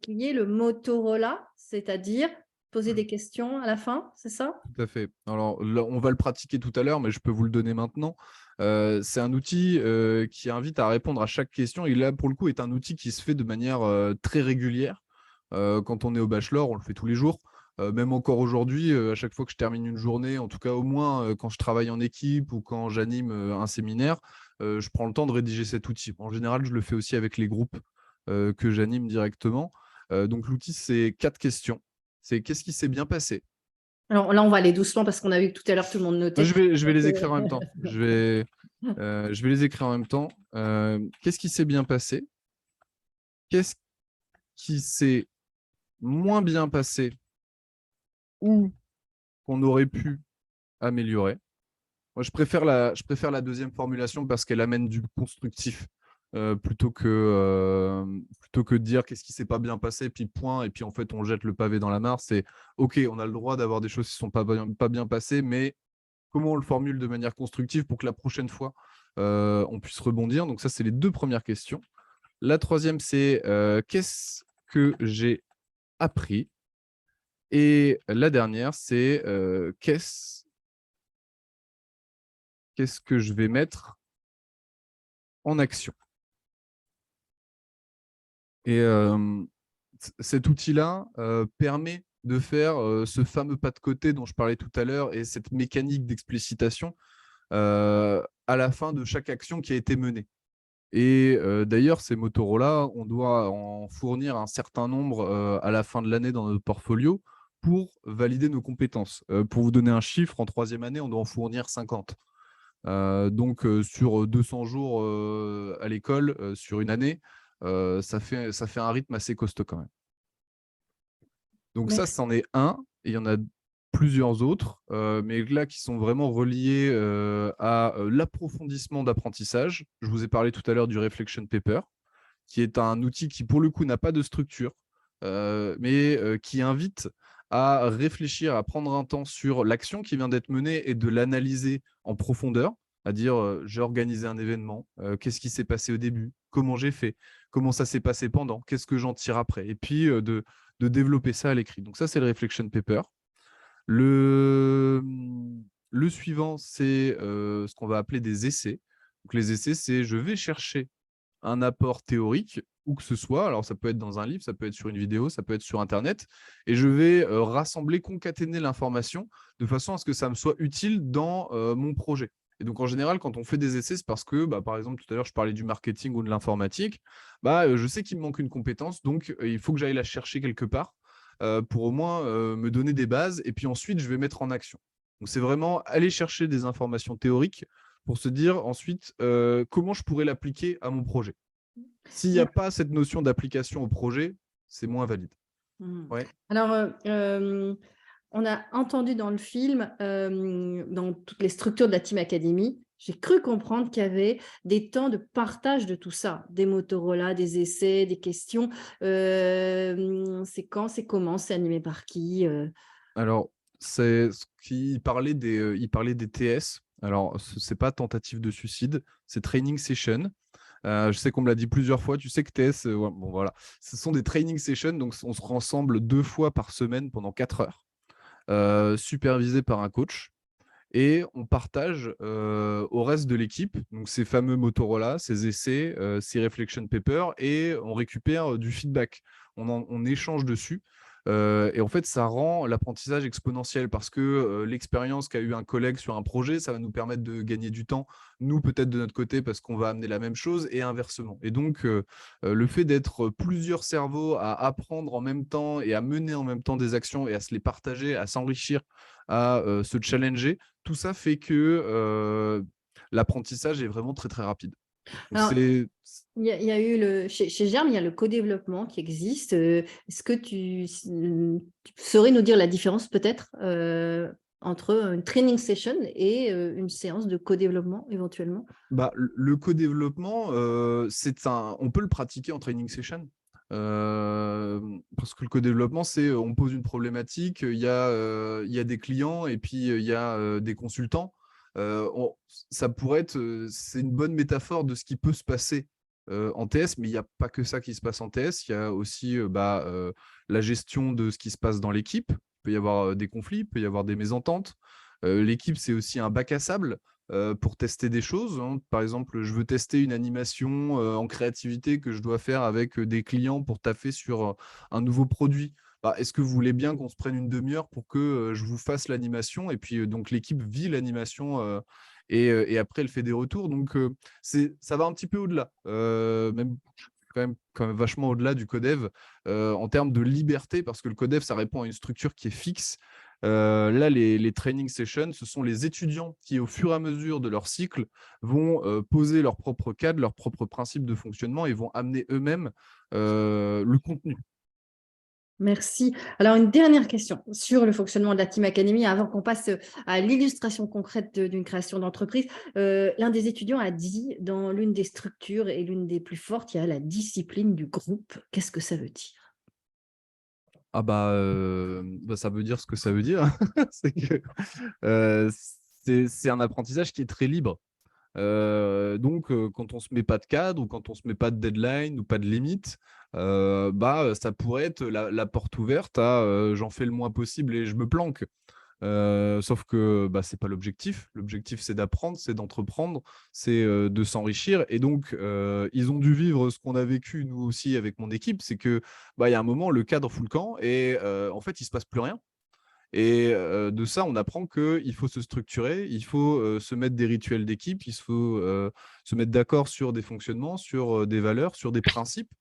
qui est le Motorola, c'est-à-dire poser des questions à la fin, c'est ça? Tout à fait. Alors, là, on va le pratiquer tout à l'heure, mais je peux vous le donner maintenant. C'est un outil qui invite à répondre à chaque question. Et là, pour le coup, est un outil qui se fait de manière très régulière. Quand on est au bachelor, on le fait tous les jours. Même encore aujourd'hui, à chaque fois que je termine une journée, en tout cas au moins quand je travaille en équipe ou quand j'anime un séminaire, je prends le temps de rédiger cet outil. En général, je le fais aussi avec les groupes que j'anime directement. Donc, l'outil, c'est 4 questions. C'est qu'est-ce qui s'est bien passé? Alors là, on va aller doucement parce qu'on a vu que tout à l'heure, tout le monde notait. Je vais les écrire en même temps. Je vais les écrire en même temps. Qu'est-ce qui s'est bien passé? Qu'est-ce qui s'est moins bien passé ou qu'on aurait pu améliorer? Moi, je préfère la deuxième formulation parce qu'elle amène du constructif plutôt que de dire qu'est-ce qui s'est pas bien passé, puis point, et puis en fait, on jette le pavé dans la mare. C'est OK, on a le droit d'avoir des choses qui ne sont pas bien passées, mais comment on le formule de manière constructive pour que la prochaine fois, on puisse rebondir. Donc ça, c'est les 2 premières questions. La troisième, c'est qu'est-ce que j'ai appris? Et la dernière, c'est qu'est-ce que je vais mettre en action? Et cet outil-là permet de faire ce fameux pas de côté dont je parlais tout à l'heure et cette mécanique d'explicitation à la fin de chaque action qui a été menée. Et d'ailleurs, ces Motorola, on doit en fournir un certain nombre à la fin de l'année dans notre portfolio pour valider nos compétences. Pour vous donner un chiffre, en 3e année, on doit en fournir 50. Donc, sur 200 jours à l'école, sur une année, ça fait un rythme assez costaud quand même. Donc ça, c'en est un. Et il y en a plusieurs autres, mais là qui sont vraiment reliés à l'approfondissement d'apprentissage. Je vous ai parlé tout à l'heure du Reflection Paper, qui est un outil qui, pour le coup, n'a pas de structure, mais qui invite à réfléchir, à prendre un temps sur l'action qui vient d'être menée et de l'analyser en profondeur, à dire j'ai organisé un événement, qu'est-ce qui s'est passé au début, comment j'ai fait, comment ça s'est passé pendant, qu'est-ce que j'en tire après, et puis de développer ça à l'écrit. Donc ça, c'est le Reflection Paper. Le, le suivant, c'est ce qu'on va appeler des essais. Donc les essais, c'est je vais chercher un apport théorique, où que ce soit. Alors, ça peut être dans un livre, ça peut être sur une vidéo, ça peut être sur Internet. Et je vais rassembler, concaténer l'information de façon à ce que ça me soit utile dans mon projet. Et donc, en général, quand on fait des essais, c'est parce que, par exemple, tout à l'heure, je parlais du marketing ou de l'informatique. Je sais qu'il me manque une compétence, donc il faut que j'aille la chercher quelque part pour au moins me donner des bases. Et puis ensuite, je vais mettre en action. Donc, c'est vraiment aller chercher des informations théoriques pour se dire ensuite comment je pourrais l'appliquer à mon projet. S'il n'y a pas cette notion d'application au projet, c'est moins valide. Ouais. Alors, on a entendu dans le film, dans toutes les structures de la Team Academy, j'ai cru comprendre qu'il y avait des temps de partage de tout ça, des Motorola, des essais, des questions. C'est quand, c'est comment, c'est animé par qui Alors, c'est ce qu'il parlait il parlait des TS. Alors, ce n'est pas tentative de suicide, c'est training session. Je sais qu'on me l'a dit plusieurs fois. Tu sais que TS, ouais, bon, voilà. Ce sont des training sessions, donc on se rassemble 2 fois par semaine pendant 4 heures, supervisé par un coach. Et on partage au reste de l'équipe donc ces fameux Motorola, ces essais, ces reflection papers, et on récupère du feedback. On échange dessus. Et en fait, ça rend l'apprentissage exponentiel parce que l'expérience qu'a eu un collègue sur un projet, ça va nous permettre de gagner du temps, nous peut-être de notre côté parce qu'on va amener la même chose et inversement. Et donc, le fait d'être plusieurs cerveaux à apprendre en même temps et à mener en même temps des actions et à se les partager, à s'enrichir, à se challenger, tout ça fait que l'apprentissage est vraiment très, très rapide. Donc, Alors, il y a eu chez Germe, il y a le co-développement qui existe. Est-ce que tu saurais nous dire la différence peut-être entre une training session et une séance de co-développement éventuellement? Le co-développement, on peut le pratiquer en training session. Parce que le co-développement, c'est on pose une problématique, il y a des clients et puis il y a des consultants. Ça pourrait être, c'est une bonne métaphore de ce qui peut se passer en TS, mais il n'y a pas que ça qui se passe en TS. Il y a aussi la gestion de ce qui se passe dans l'équipe. Il peut y avoir des conflits, il peut y avoir des mésententes. L'équipe, c'est aussi un bac à sable pour tester des choses. Par exemple, je veux tester une animation en créativité que je dois faire avec des clients pour taffer sur un nouveau produit. Est-ce que vous voulez bien qu'on se prenne une demi-heure pour que je vous fasse l'animation? Et puis, donc, l'équipe vit l'animation et après, elle fait des retours. Donc, ça va un petit peu au-delà, même quand même vachement au-delà du codev en termes de liberté, parce que le codev, ça répond à une structure qui est fixe. Là, les training sessions, ce sont les étudiants qui, au fur et à mesure de leur cycle, vont poser leur propre cadre, leurs propres principes de fonctionnement et vont amener eux-mêmes le contenu. Merci. Alors, une dernière question sur le fonctionnement de la Team Academy avant qu'on passe à l'illustration concrète d'une création d'entreprise. L'un des étudiants a dit dans l'une des structures et l'une des plus fortes, il y a la discipline du groupe. Qu'est-ce que ça veut dire? Ça veut dire ce que ça veut dire. C'est que c'est un apprentissage qui est très libre. Donc, quand on ne se met pas de cadre ou quand on ne se met pas de deadline ou pas de limite, ça pourrait être la porte ouverte à j'en fais le moins possible et je me planque. Sauf que ce n'est pas l'objectif. L'objectif, c'est d'apprendre, c'est d'entreprendre, c'est de s'enrichir. Et donc, ils ont dû vivre ce qu'on a vécu, nous aussi, avec mon équipe. C'est qu'il y a un moment, le cadre fout le camp et en fait, il ne se passe plus rien. Et de ça, on apprend qu'il faut se structurer, il faut se mettre des rituels d'équipe, il faut se mettre d'accord sur des fonctionnements, sur des valeurs, sur des principes,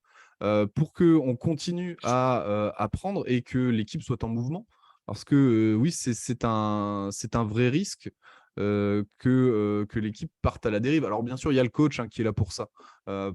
pour qu'on continue à apprendre et que l'équipe soit en mouvement. Parce que oui, c'est un vrai risque que l'équipe parte à la dérive. Alors bien sûr, il y a le coach qui est là pour ça,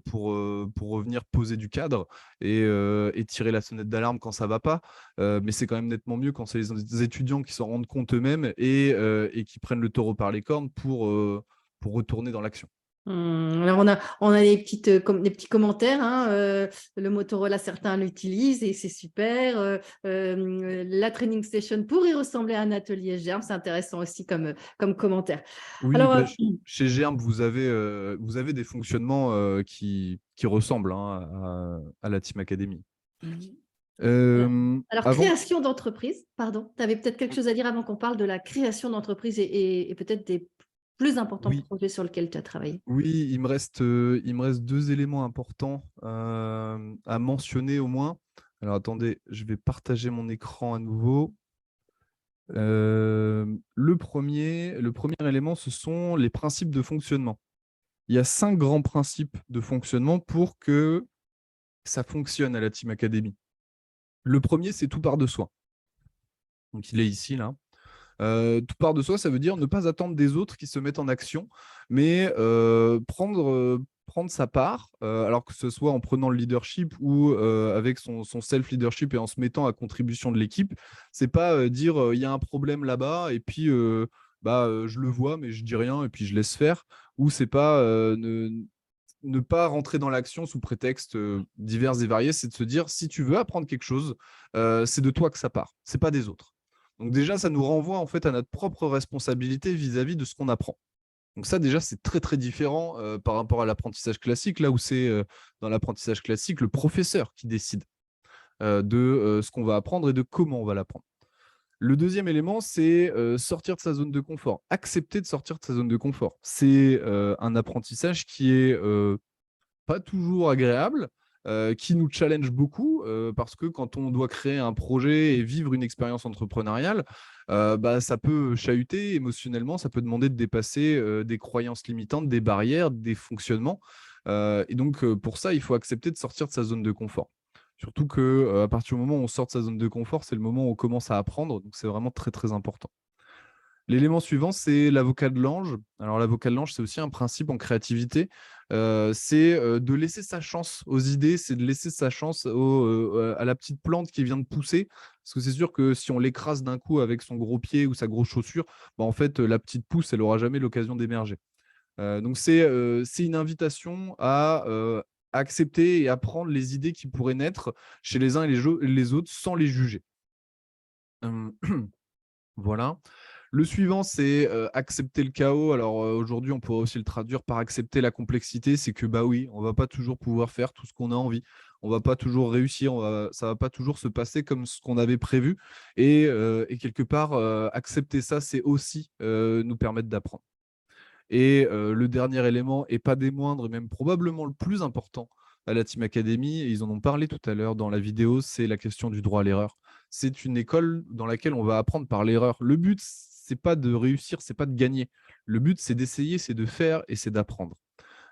pour revenir poser du cadre et tirer la sonnette d'alarme quand ça ne va pas. Mais c'est quand même nettement mieux quand c'est les étudiants qui s'en rendent compte eux-mêmes et qui prennent le taureau par les cornes pour retourner dans l'action. Alors, on a des petits commentaires. Le Motorola, certains l'utilisent et c'est super. La training station pourrait ressembler à un atelier germe. C'est intéressant aussi comme commentaire. Oui, Alors, chez Germe, vous avez des fonctionnements qui ressemblent à la Team Academy. alors, Avant, création d'entreprise, pardon. Tu avais peut-être quelque chose à dire avant qu'on parle de la création d'entreprise et peut-être des plus importants oui, projets sur lesquels tu as travaillé. oui, il me reste 2 éléments importants à mentionner au moins. Alors attendez, je vais partager mon écran à nouveau. Le premier élément, ce sont les principes de fonctionnement. Il y a 5 grands principes de fonctionnement pour que ça fonctionne à la Team Academy. Le premier, c'est tout part de soi. Donc, il est ici, là. Tout part de soi, ça veut dire ne pas attendre des autres qui se mettent en action, mais prendre sa part, alors que ce soit en prenant le leadership ou avec son self-leadership et en se mettant à contribution de l'équipe. C'est pas dire il y a un problème là-bas et puis je le vois, mais je dis rien et puis je laisse faire. Ou c'est pas ne pas rentrer dans l'action sous prétexte divers et variés, c'est de se dire si tu veux apprendre quelque chose, c'est de toi que ça part, c'est pas des autres. Donc déjà, ça nous renvoie en fait à notre propre responsabilité vis-à-vis de ce qu'on apprend. Donc ça, déjà, c'est très, très différent par rapport à l'apprentissage classique, là où c'est dans l'apprentissage classique le professeur qui décide de ce qu'on va apprendre et de comment on va l'apprendre. Le deuxième élément, c'est sortir de sa zone de confort, accepter de sortir de sa zone de confort. C'est un apprentissage qui est pas toujours agréable, qui nous challenge beaucoup, parce que quand on doit créer un projet et vivre une expérience entrepreneuriale, ça peut chahuter émotionnellement, ça peut demander de dépasser des croyances limitantes, des barrières, des fonctionnements. Et donc, pour ça, il faut accepter de sortir de sa zone de confort. Surtout qu'à partir du moment où on sort de sa zone de confort, c'est le moment où on commence à apprendre. Donc, c'est vraiment très, très important. L'élément suivant, c'est l'avocat de l'ange. Alors, l'avocat de l'ange, c'est aussi un principe en créativité. C'est de laisser sa chance aux idées, c'est de laisser sa chance à la petite plante qui vient de pousser. Parce que c'est sûr que si on l'écrase d'un coup avec son gros pied ou sa grosse chaussure, en fait, la petite pousse, elle n'aura jamais l'occasion d'émerger. Donc, c'est une invitation à accepter et apprendre les idées qui pourraient naître chez les uns et les autres sans les juger. Voilà. Le suivant, c'est accepter le chaos. Alors aujourd'hui, on pourrait aussi le traduire par accepter la complexité. C'est que oui, on ne va pas toujours pouvoir faire tout ce qu'on a envie. On ne va pas toujours réussir. Ça ne va pas toujours se passer comme ce qu'on avait prévu. Et quelque part, accepter ça, c'est aussi nous permettre d'apprendre. Et le dernier élément, et pas des moindres, même probablement le plus important à la Team Academy, et ils en ont parlé tout à l'heure dans la vidéo, c'est la question du droit à l'erreur. C'est une école dans laquelle on va apprendre par l'erreur. Le but, c'est pas de réussir, c'est pas de gagner. Le but, c'est d'essayer, c'est de faire et c'est d'apprendre.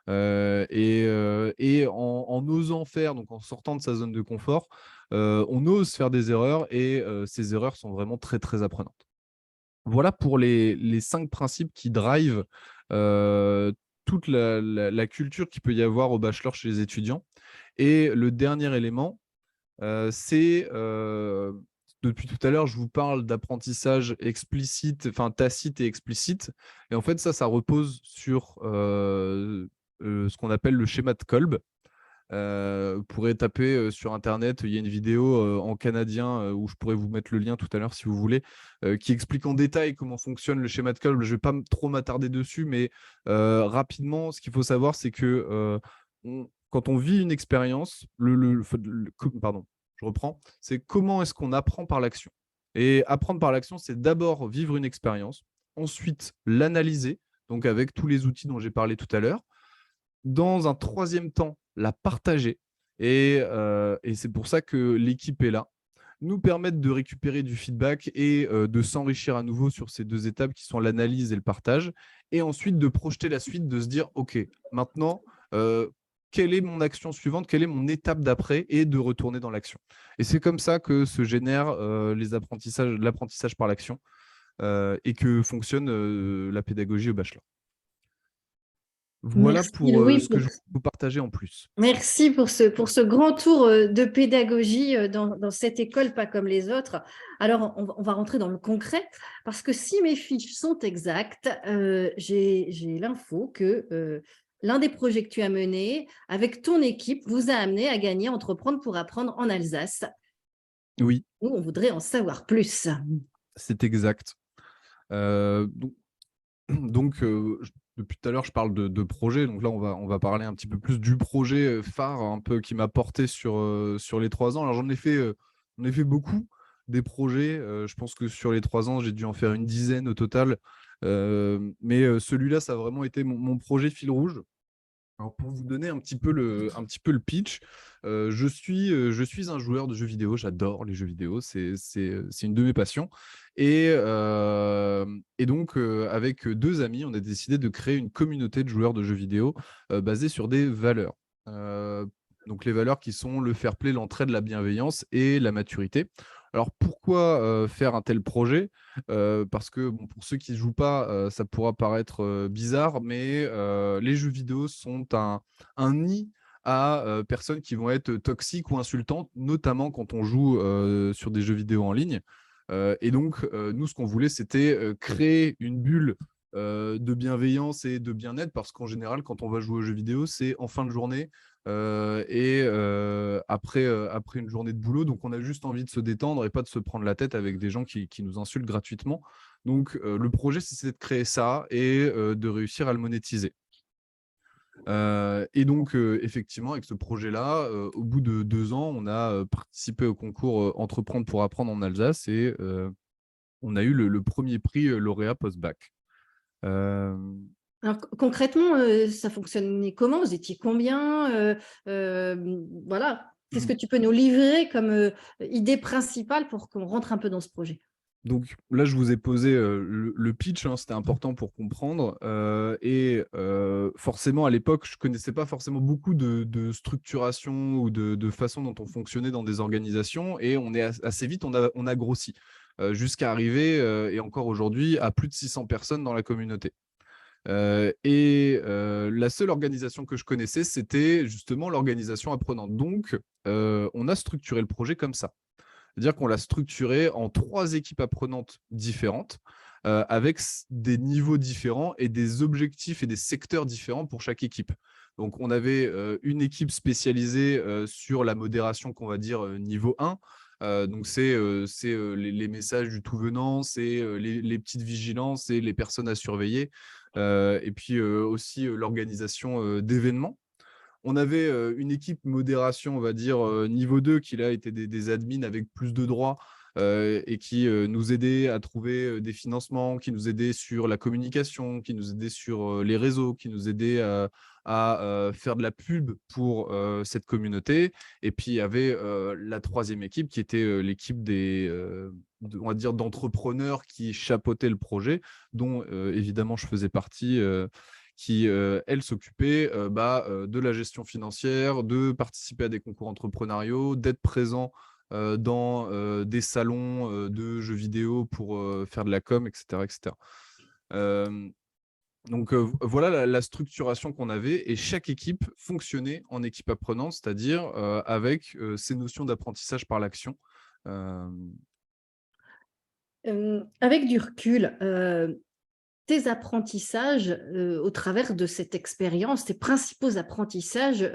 Et en osant faire, donc en sortant de sa zone de confort, on ose faire des erreurs et ces erreurs sont vraiment très, très apprenantes. Voilà pour les 5 principes qui drivent toute la culture qu'il peut y avoir au bachelor chez les étudiants. Et le dernier élément, c'est depuis tout à l'heure, je vous parle d'apprentissage explicite, enfin tacite et explicite. Et en fait, ça repose sur ce qu'on appelle le schéma de Kolb. Vous pourrez taper sur Internet, il y a une vidéo en canadien où je pourrais vous mettre le lien tout à l'heure si vous voulez, qui explique en détail comment fonctionne le schéma de Kolb. Je ne vais pas trop m'attarder dessus, mais rapidement, ce qu'il faut savoir, c'est que quand on vit une expérience, pardon, je reprends, c'est comment est-ce qu'on apprend par l'action. Et apprendre par l'action, c'est d'abord vivre une expérience, ensuite l'analyser, donc avec tous les outils dont j'ai parlé tout à l'heure. Dans un troisième temps, la partager. Et c'est pour ça que l'équipe est là, nous permettre de récupérer du feedback et de s'enrichir à nouveau sur ces 2 étapes qui sont l'analyse et le partage. Et ensuite, de projeter la suite, de se dire, OK, maintenant, quelle est mon action suivante, quelle est mon étape d'après et de retourner dans l'action. Et c'est comme ça que se génère l'apprentissage par l'action. et que fonctionne la pédagogie au bachelor. Voilà Merci pour Louis ce que je vais vous partager en plus. Merci pour ce grand tour de pédagogie dans cette école, pas comme les autres. Alors, on va rentrer dans le concret, parce que si mes fiches sont exactes, j'ai l'info que l'un des projets que tu as mené avec ton équipe vous a amené à gagner Entreprendre pour apprendre en Alsace. Oui, Nous, on voudrait en savoir plus. c'est exact. Donc, depuis tout à l'heure, je parle de projet. Donc là, on va parler un petit peu plus du projet phare un peu qui m'a porté sur les 3 ans. Alors, j'en ai fait beaucoup des projets. Je pense que sur les 3 ans, j'ai dû en faire une dizaine au total. Mais celui-là, ça a vraiment été mon projet fil rouge. Alors, pour vous donner un petit peu le pitch, je suis un joueur de jeux vidéo, j'adore les jeux vidéo, c'est une de mes passions. Et donc, avec 2 amis, on a décidé de créer une communauté de joueurs de jeux vidéo basée sur des valeurs. Donc, les valeurs qui sont le fair play, l'entraide, la bienveillance et la maturité. Alors, pourquoi faire un tel projet? Parce que bon, pour ceux qui ne jouent pas, ça pourra paraître bizarre, mais les jeux vidéo sont un nid à personnes qui vont être toxiques ou insultantes, notamment quand on joue sur des jeux vidéo en ligne. Et donc, nous, ce qu'on voulait, c'était créer une bulle de bienveillance et de bien-être, parce qu'en général, quand on va jouer aux jeux vidéo, c'est en fin de journée et après une journée de boulot. Donc, on a juste envie de se détendre et pas de se prendre la tête avec des gens qui nous insultent gratuitement. Donc, le projet, c'est de créer ça et de réussir à le monétiser. Et donc, effectivement, avec ce projet-là, au bout de 2 ans, on a participé au concours Entreprendre pour apprendre en Alsace et on a eu le premier prix lauréat post-bac. Alors, concrètement, ça fonctionnait comment? Vous étiez combien? Voilà. Qu'est-ce que tu peux nous livrer comme idée principale pour qu'on rentre un peu dans ce projet? Donc là, je vous ai posé le pitch, hein, c'était important pour comprendre. Et forcément, à l'époque, je ne connaissais pas forcément beaucoup de structuration ou de façon dont on fonctionnait dans des organisations. Et assez vite, on a grossi jusqu'à arriver, et encore aujourd'hui, à plus de 600 personnes dans la communauté. La seule organisation que je connaissais, c'était justement l'organisation apprenante. Donc, on a structuré le projet comme ça. C'est-à-dire qu'on l'a structuré en 3 équipes apprenantes différentes, avec des niveaux différents et des objectifs et des secteurs différents pour chaque équipe. Donc, on avait une équipe spécialisée sur la modération qu'on va dire niveau 1. Donc, c'est les messages du tout venant, c'est les petites vigilances et les personnes à surveiller. Et puis aussi l'organisation d'événements. On avait une équipe modération, on va dire, niveau 2, qui là étaient des admins avec plus de droits et qui nous aidaient à trouver des financements, qui nous aidaient sur la communication, qui nous aidaient sur les réseaux, qui nous aidaient à faire de la pub pour cette communauté. Et puis, il y avait la 3e équipe qui était l'équipe on va dire, d'entrepreneurs qui chapeautaient le projet, dont évidemment je faisais partie. Qui, elle, s'occupait de la gestion financière, de participer à des concours entrepreneuriaux, d'être présent dans des salons de jeux vidéo pour faire de la com, etc. etc. Donc, voilà la structuration qu'on avait, et chaque équipe fonctionnait en équipe apprenante, c'est-à-dire avec ces notions d'apprentissage par l'action. Avec du recul, tes apprentissages au travers de cette expérience, tes principaux apprentissages,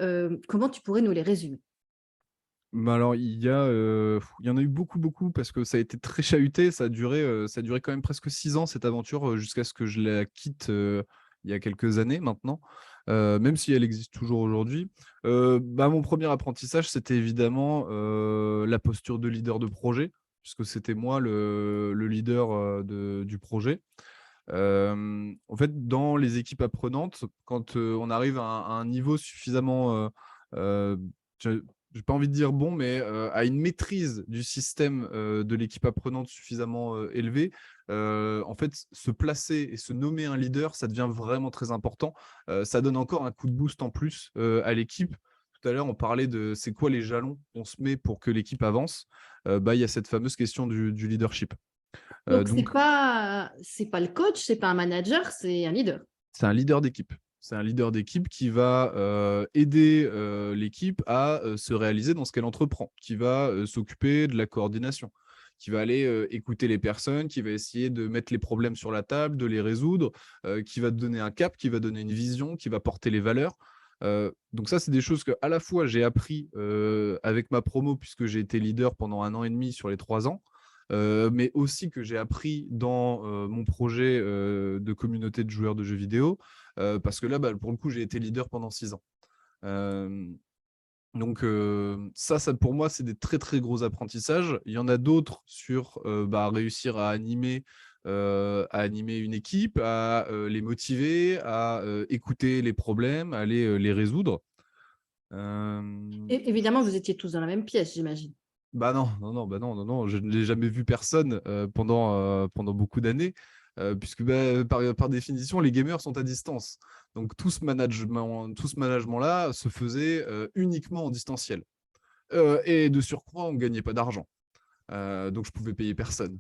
comment tu pourrais nous les résumer? Alors, il y en a eu beaucoup, beaucoup, parce que ça a été très chahuté. Ça a duré quand même presque 6 ans, cette aventure, jusqu'à ce que je la quitte il y a quelques années maintenant, même si elle existe toujours aujourd'hui. Mon premier apprentissage, c'était évidemment la posture de leader de projet, puisque c'était moi le leader du projet. En fait, dans les équipes apprenantes, quand on arrive à un niveau suffisamment, j'ai pas envie de dire bon, mais à une maîtrise du système de l'équipe apprenante suffisamment élevée, en fait, se placer et se nommer un leader, ça devient vraiment très important. Ça donne encore un coup de boost en plus à l'équipe. Tout à l'heure, on parlait de c'est quoi les jalons qu'on se met pour que l'équipe avance. Il y a cette fameuse question du leadership. Donc, Donc, c'est pas le coach, c'est pas un manager, c'est un leader. c'est un leader d'équipe. C'est un leader d'équipe qui va aider l'équipe à se réaliser dans ce qu'elle entreprend, qui va s'occuper de la coordination, qui va aller écouter les personnes, qui va essayer de mettre les problèmes sur la table, de les résoudre, qui va te donner un cap, qui va donner une vision, qui va porter les valeurs. Donc ça, c'est des choses que à la fois j'ai appris avec ma promo, puisque j'ai été leader pendant 1 an et demi sur les 3 ans, mais aussi que j'ai appris dans mon projet de communauté de joueurs de jeux vidéo, parce que là, pour le coup, j'ai été leader pendant 6 ans. Donc ça, pour moi, c'est des très, très gros apprentissages. Il y en a d'autres sur réussir à animer une équipe, à les motiver, à écouter les problèmes, à les résoudre. Et évidemment, vous étiez tous dans la même pièce, j'imagine. Non, je n'ai jamais vu personne pendant beaucoup d'années, puisque par définition, les gamers sont à distance. Donc tout ce management-là se faisait uniquement en distanciel. Et de surcroît, on ne gagnait pas d'argent. Donc je ne pouvais payer personne.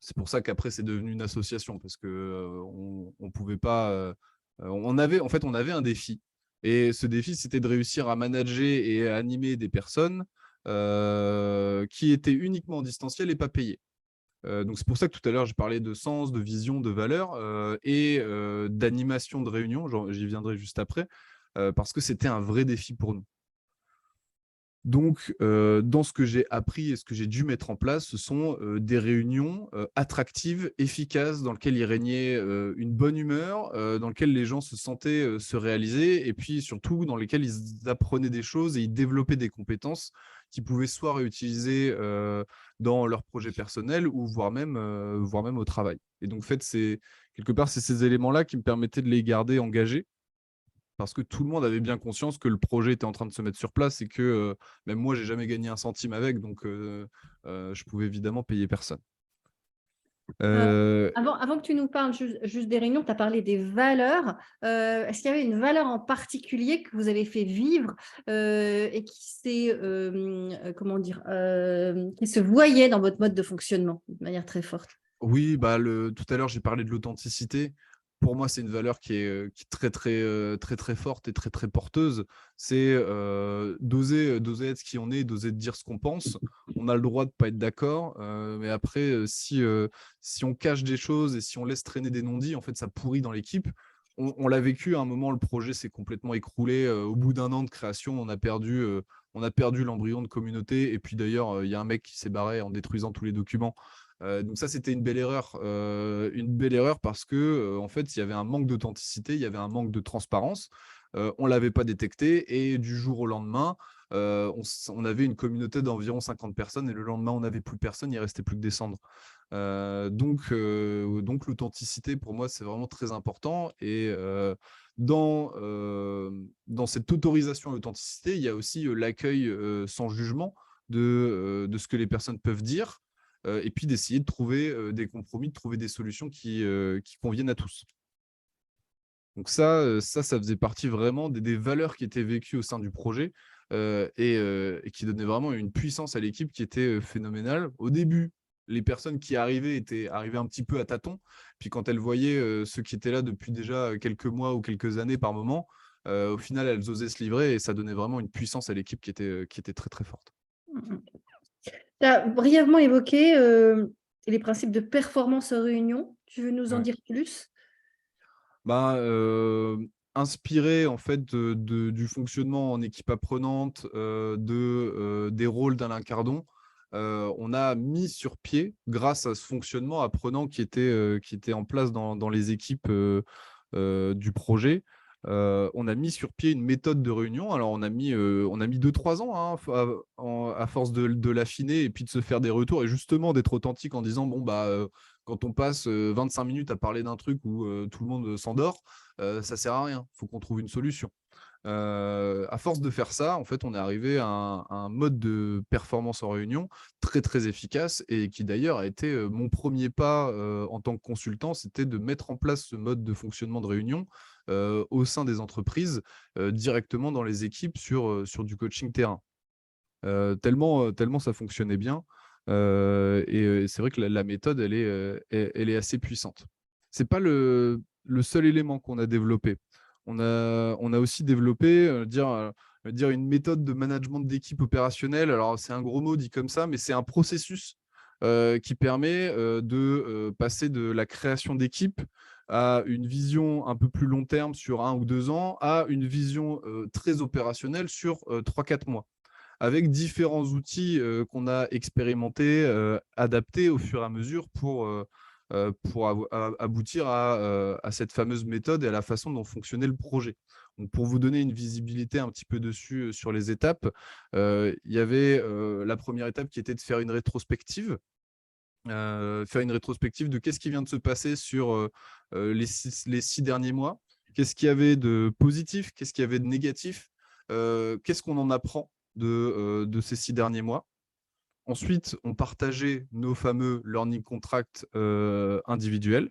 C'est pour ça qu'après, c'est devenu une association, parce qu'on ne pouvait pas... on avait un défi. Et ce défi, c'était de réussir à manager et à animer des personnes qui étaient uniquement en distanciel et pas payées. Donc c'est pour ça que tout à l'heure, j'ai parlé de sens, de vision, de valeur et d'animation de réunion. J'y viendrai juste après, parce que c'était un vrai défi pour nous. Donc, dans ce que j'ai appris et ce que j'ai dû mettre en place, ce sont des réunions attractives, efficaces, dans lesquelles il régnait une bonne humeur, dans lesquelles les gens se sentaient se réaliser, et puis surtout dans lesquelles ils apprenaient des choses et ils développaient des compétences qu'ils pouvaient soit réutiliser dans leur projet personnel ou voire même au travail. Et donc, en fait, quelque part, c'est ces éléments-là qui me permettaient de les garder engagés, parce que tout le monde avait bien conscience que le projet était en train de se mettre sur place et que même moi, j'ai jamais gagné un centime avec, donc je pouvais évidemment payer personne. Avant que tu nous parles juste des réunions, tu as parlé des valeurs. Est-ce qu'il y avait une valeur en particulier que vous avez fait vivre et qui qui se voyait dans votre mode de fonctionnement de manière très forte? Oui, tout à l'heure, j'ai parlé de l'authenticité. Pour moi, c'est une valeur qui est très, très, très, très forte et très, très porteuse. C'est d'oser être ce qui on est, d'oser dire ce qu'on pense. On a le droit de ne pas être d'accord, mais après, si on cache des choses et si on laisse traîner des non-dits, en fait, ça pourrit dans l'équipe. On l'a vécu à un moment, le projet s'est complètement écroulé. Au bout d'1 an de création, on a perdu l'embryon de communauté. Et puis d'ailleurs, il y a un mec qui s'est barré en détruisant tous les documents. Donc ça, c'était une belle erreur parce que en fait, il y avait un manque d'authenticité, il y avait un manque de transparence. On l'avait pas détecté et du jour au lendemain, on avait une communauté d'environ 50 personnes et le lendemain, on n'avait plus personne, il restait plus que des cendres. Donc l'authenticité, pour moi, c'est vraiment très important. Et dans cette autorisation à l'authenticité, il y a aussi l'accueil sans jugement de ce que les personnes peuvent dire. Et puis d'essayer de trouver des compromis, de trouver des solutions qui conviennent à tous. Donc ça faisait partie vraiment des valeurs qui étaient vécues au sein du projet et qui donnaient vraiment une puissance à l'équipe qui était phénoménale. Au début, les personnes qui arrivaient étaient arrivées un petit peu à tâtons. Puis quand elles voyaient ceux qui étaient là depuis déjà quelques mois ou quelques années par moment, au final, elles osaient se livrer et ça donnait vraiment une puissance à l'équipe qui était très, très forte. Tu as brièvement évoqué les principes de performance en réunion. Tu veux nous en dire plus? Inspiré en fait du fonctionnement en équipe apprenante, des rôles d'Alain Cardon, on a mis sur pied, grâce à ce fonctionnement apprenant qui était en place dans les équipes du projet, on a mis sur pied une méthode de réunion. Alors, on a mis 2-3 ans à force de l'affiner et puis de se faire des retours et justement d'être authentique en disant quand on passe 25 minutes à parler d'un truc où tout le monde s'endort, ça sert à rien. Il faut qu'on trouve une solution. À force de faire ça, en fait, on est arrivé à un mode de performance en réunion très, très efficace et qui d'ailleurs a été mon premier pas en tant que consultant, c'était de mettre en place ce mode de fonctionnement de réunion au sein des entreprises, directement dans les équipes sur du coaching terrain. Tellement ça fonctionnait bien. Et c'est vrai que la méthode, elle est assez puissante. Ce n'est pas le seul élément qu'on a développé. On a aussi développé dire une méthode de management d'équipe opérationnelle. Alors, c'est un gros mot dit comme ça, mais c'est un processus qui permet de passer de la création d'équipe à une vision un peu plus long terme sur 1 ou 2 ans, à une vision très opérationnelle sur 3-4 mois, avec différents outils qu'on a expérimentés, adaptés au fur et à mesure pour aboutir à cette fameuse méthode et à la façon dont fonctionnait le projet. Donc, pour vous donner une visibilité un petit peu dessus sur les étapes, il y avait la première étape qui était de faire une rétrospective. Faire une rétrospective de qu'est-ce qui vient de se passer sur les 6 derniers mois, qu'est-ce qu'il y avait de positif, qu'est-ce qu'il y avait de négatif, qu'est-ce qu'on en apprend de ces 6 derniers mois. Ensuite, on partageait nos fameux learning contracts individuels.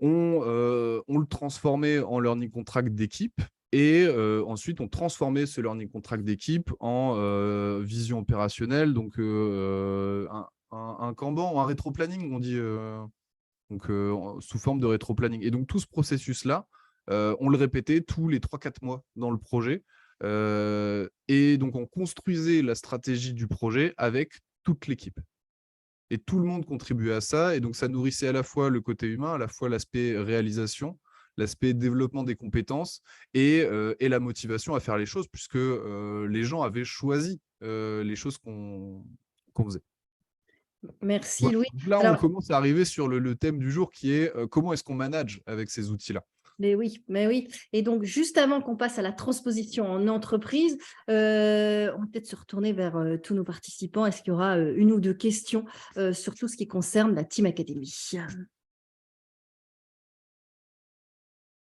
On le transformait en learning contract d'équipe. Et ensuite, on transformait ce learning contract d'équipe en vision opérationnelle, donc un Kanban, un rétro-planning, on dit, donc, sous forme de rétro-planning. Et donc, tout ce processus-là, on le répétait tous les 3-4 mois dans le projet. Et donc, on construisait la stratégie du projet avec toute l'équipe. Et tout le monde contribuait à ça. Et donc, ça nourrissait à la fois le côté humain, à la fois l'aspect réalisation, l'aspect développement des compétences et la motivation à faire les choses, puisque les gens avaient choisi les choses qu'on faisait. Merci Voilà. Louis. Donc là, on Alors, commence à arriver sur le thème du jour qui est comment est-ce qu'on manage avec ces outils-là. mais oui. Et donc, juste avant qu'on passe à la transposition en entreprise, on va peut-être se retourner vers tous nos participants. Est-ce qu'il y aura une ou deux questions sur tout ce qui concerne la Team Academy?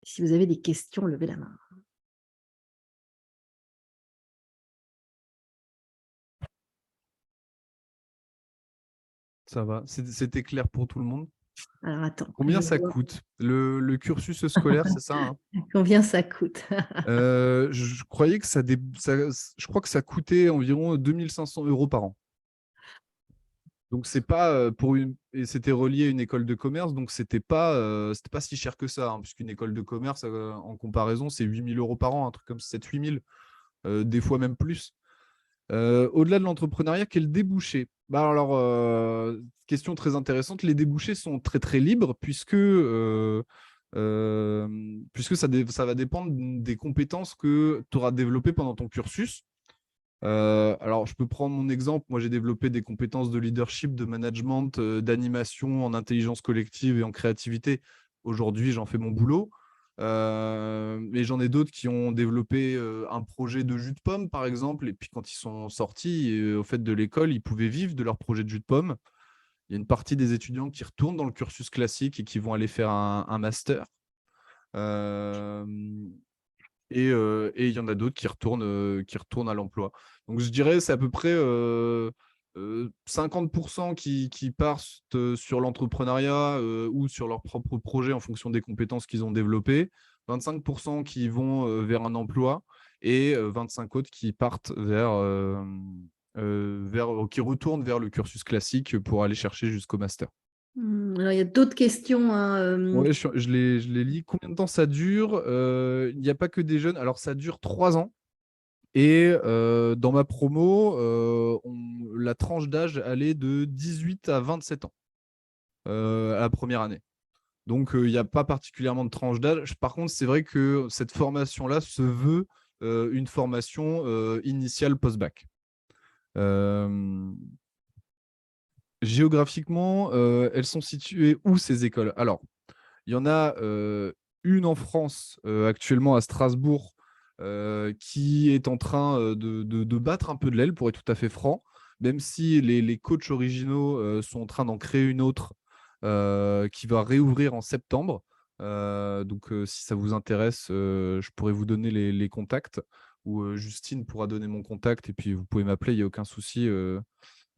Si vous avez des questions, levez la main. Ça va. C'était clair pour tout le monde. Alors, attends. Combien je ça vois. coûte le cursus scolaire, c'est ça, hein? Combien ça coûte? Je croyais que je crois que ça coûtait environ 2500 € par an. Donc, c'est pas et c'était relié à une école de commerce, donc c'était pas si cher que ça, hein, puisqu'une école de commerce, en comparaison, c'est 8 000 € par an, un truc comme 7 000 – 8 000, des fois même plus. Au-delà de l'entrepreneuriat, quel débouché? Bah alors, question très intéressante. Les débouchés sont très très libres puisque ça va dépendre des compétences que tu auras développées pendant ton cursus. Alors, je peux prendre mon exemple. Moi, j'ai développé des compétences de leadership, de management, d'animation en intelligence collective et en créativité. Aujourd'hui, j'en fais mon boulot. Mais j'en ai d'autres qui ont développé un projet de jus de pomme, par exemple. Et puis, quand ils sont sortis au fait de l'école, ils pouvaient vivre de leur projet de jus de pomme. Il y a une partie des étudiants qui retournent dans le cursus classique et qui vont aller faire un master. Euh, et il y en a d'autres qui retournent à l'emploi. Donc, je dirais c'est à peu près 50% qui partent sur l'entrepreneuriat ou sur leur propre projet en fonction des compétences qu'ils ont développées, 25% qui vont vers un emploi et 25 autres qui partent qui retournent vers le cursus classique pour aller chercher jusqu'au master. Alors, il y a d'autres questions, hein, Ouais, je les lis. Combien de temps ça dure? Il n'y a pas que des jeunes. Alors, ça dure 3 ans. Et dans ma promo, la tranche d'âge allait de 18 à 27 ans à la première année. Donc, il n'y a pas particulièrement de tranche d'âge. Par contre, c'est vrai que cette formation-là se veut une formation initiale post-bac. Géographiquement, elles sont situées où ces écoles? Alors, il y en a une en France actuellement à Strasbourg qui est en train de battre un peu de l'aile, pour être tout à fait franc, même si les coachs originaux sont en train d'en créer une autre qui va réouvrir en septembre. Donc, si ça vous intéresse, je pourrais vous donner les contacts, ou Justine pourra donner mon contact, et puis vous pouvez m'appeler, il n'y a aucun souci.